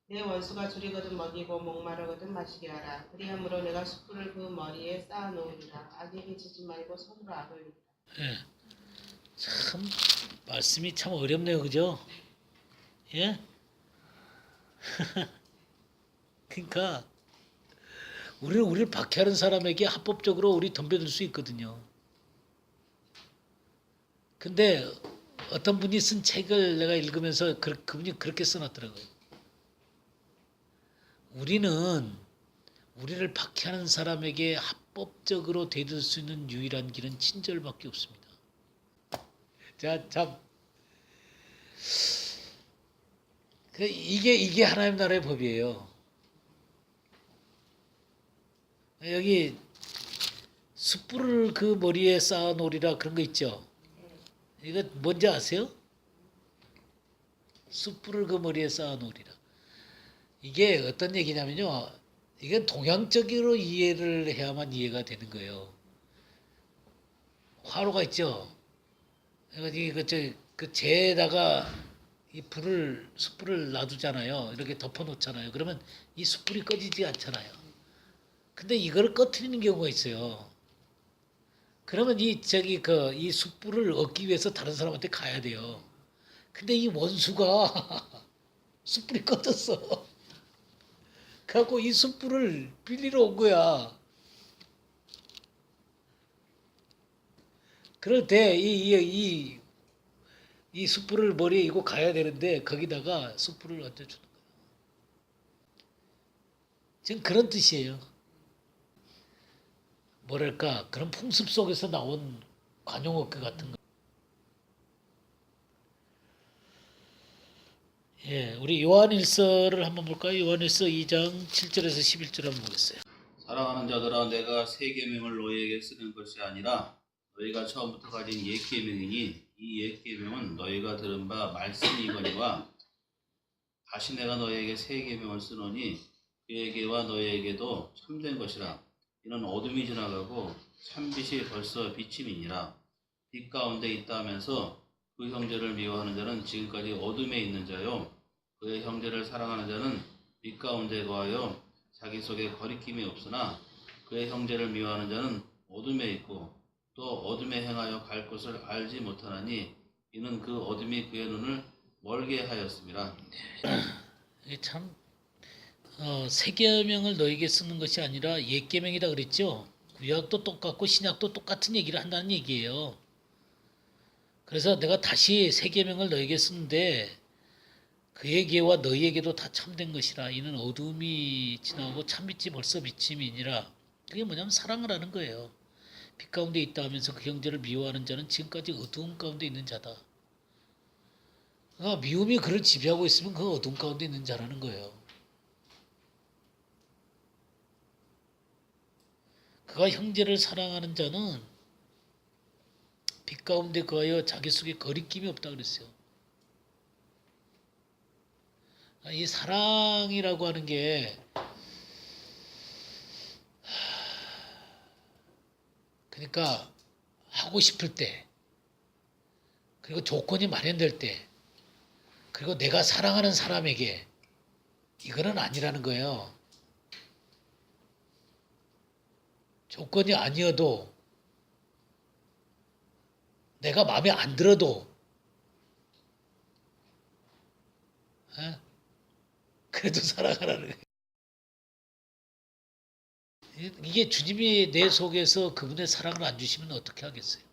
내 원수가 줄이거든 먹이고 목마르거든 마시게 하라. 그리함으로 내가 숯불을 그 머리에 쌓아놓으리라. 악에게 지지 말고 서로 악을 이기라. 예. 참 말씀이 참 어렵네요, 그죠? 예? 그러니까 우리를 박해하는 사람에게 합법적으로 우리 덤벼들 수 있거든요. 근데 어떤 분이 쓴 책을 내가 읽으면서 그분이 그렇게 써놨더라고요. 우리를 박해하는 사람에게 합법적으로 대들 수 있는 유일한 길은 친절밖에 없습니다. 자, 참 이게 하나님 나라의 법이에요. 여기 숯불을 그 머리에 쌓아 놓으리라 그런 거 있죠. 이거 뭔지 아세요? 숯불을 그 머리에 쌓아 놓으리라. 이게 어떤 얘기냐면요. 이건 동양적으로 이해를 해야만 이해가 되는 거예요. 화로가 있죠. 그러니까 그 재에다가 이 숯불을 놔두잖아요. 이렇게 덮어놓잖아요. 그러면 이 숯불이 꺼지지 않잖아요. 근데 이거를 꺼트리는 경우가 있어요. 그러면 이 숯불을 얻기 위해서 다른 사람한테 가야 돼요. 근데 이 원수가 숯불이 꺼졌어. 그래갖고 이 숯불을 빌리러 온 거야. 그럴 때 이 숯불을 머리에 이고 가야 되는데 거기다가 숯불을 얹어주는 거예요. 지금 그런 뜻이에요. 뭐랄까 그런 풍습 속에서 나온 관용어교 같은 거. 예, 우리 요한일서를 한번 볼까요? 요한일서 2장 7절에서 11절 한번 보겠어요. 사랑하는 자들아, 내가 새 계명을 너희에게 쓰는 것이 아니라 너희가 처음부터 가진 옛 계명이니 이 옛 계명은 너희가 들은 바 말씀이거니와 다시 내가 너희에게 새 계명을 쓰노니 그에게와 너희에게도 참된 것이라. 이는 어둠이 지나가고 참빛이 벌써 비침이니라. 빛 가운데 있다 하면서 그 형제를 미워하는 자는 지금까지 어둠에 있는 자요, 그의 형제를 사랑하는 자는 빛 가운데 거하여 자기 속에 거리낌이 없으나 그의 형제를 미워하는 자는 어둠에 있고 또 어둠에 행하여 갈 곳을 알지 못하나니 이는 그 어둠이 그의 눈을 멀게 하였습니다. 이게 참 새 계명을 너에게 쓰는 것이 아니라 옛 계명이라 그랬죠. 구약도 똑같고 신약도 똑같은 얘기를 한다는 얘기예요. 그래서 내가 다시 새 계명을 너에게 쓰는데 그에게와 너희에게도 다 참된 것이라. 이는 어둠이 지나고 참빛이 벌써 비침이니라. 그게 뭐냐면 사랑을 하는 거예요. 빛 가운데 있다 하면서 그 형제를 미워하는 자는 지금까지 어두움 가운데 있는 자다. 그러니까 미움이 그를 지배하고 있으면 그 어둠 가운데 있는 자라는 거예요. 그가 형제를 사랑하는 자는 빛 가운데 거하여 자기 속에 거리낌이 없다 그랬어요. 이 사랑이라고 하는 게 그러니까 하고 싶을 때, 그리고 조건이 마련될 때, 그리고 내가 사랑하는 사람에게, 이거는 아니라는 거예요. 조건이 아니어도, 내가 마음에 안 들어도, 그래도 사랑하라는 거예요. 이게 주님이 내 속에서 그분의 사랑을 안 주시면 어떻게 하겠어요?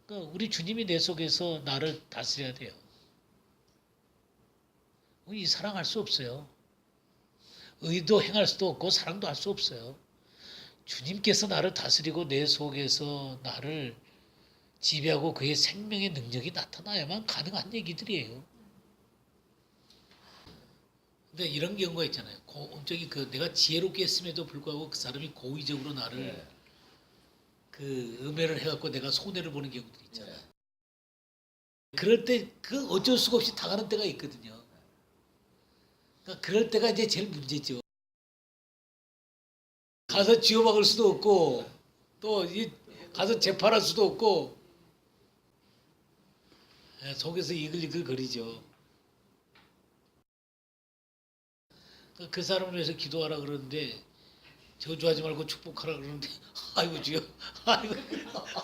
그러니까 우리 주님이 내 속에서 나를 다스려야 돼요. 이 사랑할 수 없어요. 의도 행할 수도 없고 사랑도 할 수 없어요. 주님께서 나를 다스리고 내 속에서 나를 지배하고 그의 생명의 능력이 나타나야만 가능한 얘기들이에요. 근데 이런 경우가 있잖아요. 내가 지혜롭게 했음에도 불구하고 그 사람이 고의적으로 나를 그 음해를 해갖고 내가 손해를 보는 경우들이 있잖아요. 그럴 때 그 어쩔 수가 없이 당하는 때가 있거든요. 그러니까 그럴 때가 이제 제일 문제죠. 가서 쥐어박을 수도 없고 또 가서 재판할 수도 없고 속에서 이글이글 거리죠. 그 사람을 위해서 기도하라 그러는데 저주하지 말고 축복하라 그러는데 아이고 주여,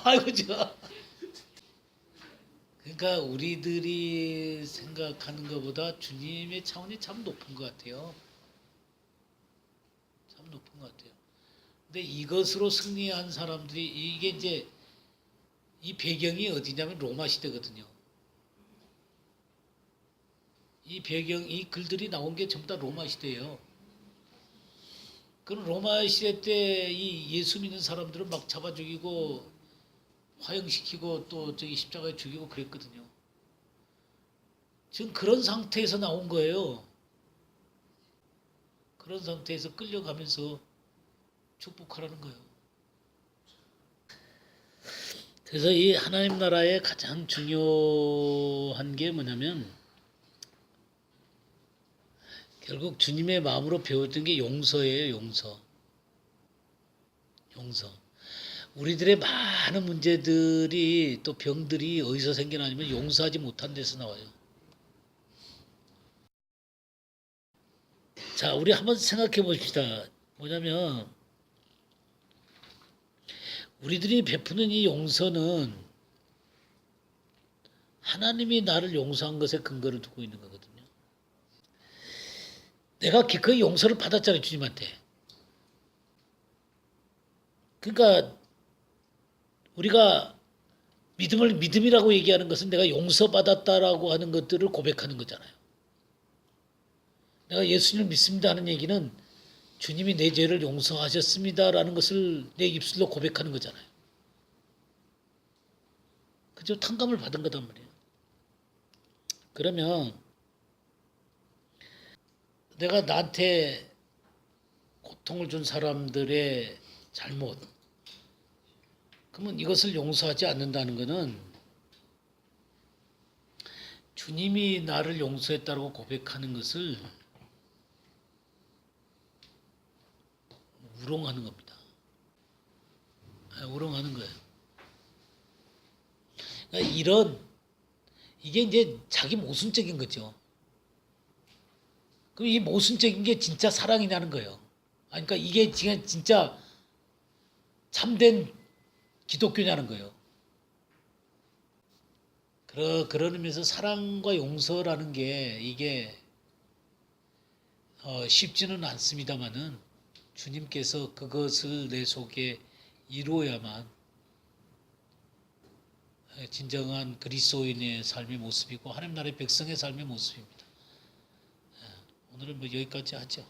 아이고 주여. 그러니까 우리들이 생각하는 것보다 주님의 차원이 참 높은 것 같아요. 참 높은 것 같아요. 근데 이것으로 승리한 사람들이 이게 이제 이 배경이 어디냐면 로마 시대거든요. 이 글들이 나온 게 전부 다 로마 시대예요. 그럼 로마 시대 때 이 예수 믿는 사람들은 막 잡아 죽이고 화형시키고 또 저기 십자가에 죽이고 그랬거든요. 지금 그런 상태에서 나온 거예요. 그런 상태에서 끌려가면서 축복하라는 거예요. 그래서 이 하나님 나라의 가장 중요한 게 뭐냐면 결국 주님의 마음으로 배웠던 게 용서예요. 용서. 우리들의 많은 문제들이 또 병들이 어디서 생겨나냐면 용서하지 못한 데서 나와요. 자, 우리 한번 생각해 봅시다. 뭐냐면 우리들이 베푸는 이 용서는 하나님이 나를 용서한 것에 근거를 두고 있는 거거든요. 내가 기꺼이 용서를 받았잖아요, 주님한테. 그러니까 우리가 믿음이라고 얘기하는 것은 내가 용서받았다라고 하는 것들을 고백하는 거잖아요. 내가 예수님을 믿습니다 하는 얘기는 주님이 내 죄를 용서하셨습니다라는 것을 내 입술로 고백하는 거잖아요. 그죠? 탕감을 받은 거단 말이에요. 그러면 내가 나한테 고통을 준 사람들의 잘못, 그러면 이것을 용서하지 않는다는 것은 주님이 나를 용서했다고 고백하는 것을 우롱하는 겁니다. 우롱하는 거예요. 그러니까 이게 이제 자기 모순적인 거죠. 그럼 이 모순적인 게 진짜 사랑이냐는 거예요. 그러니까 이게 진짜 참된 기독교냐는 거예요. 그런 의미에서 사랑과 용서라는 게 이게 쉽지는 않습니다만은 주님께서 그것을 내 속에 이루어야만 진정한 그리스도인의 삶의 모습이고 하나님 나라의 백성의 삶의 모습입니다. 오늘은 뭐 여기까지 하죠.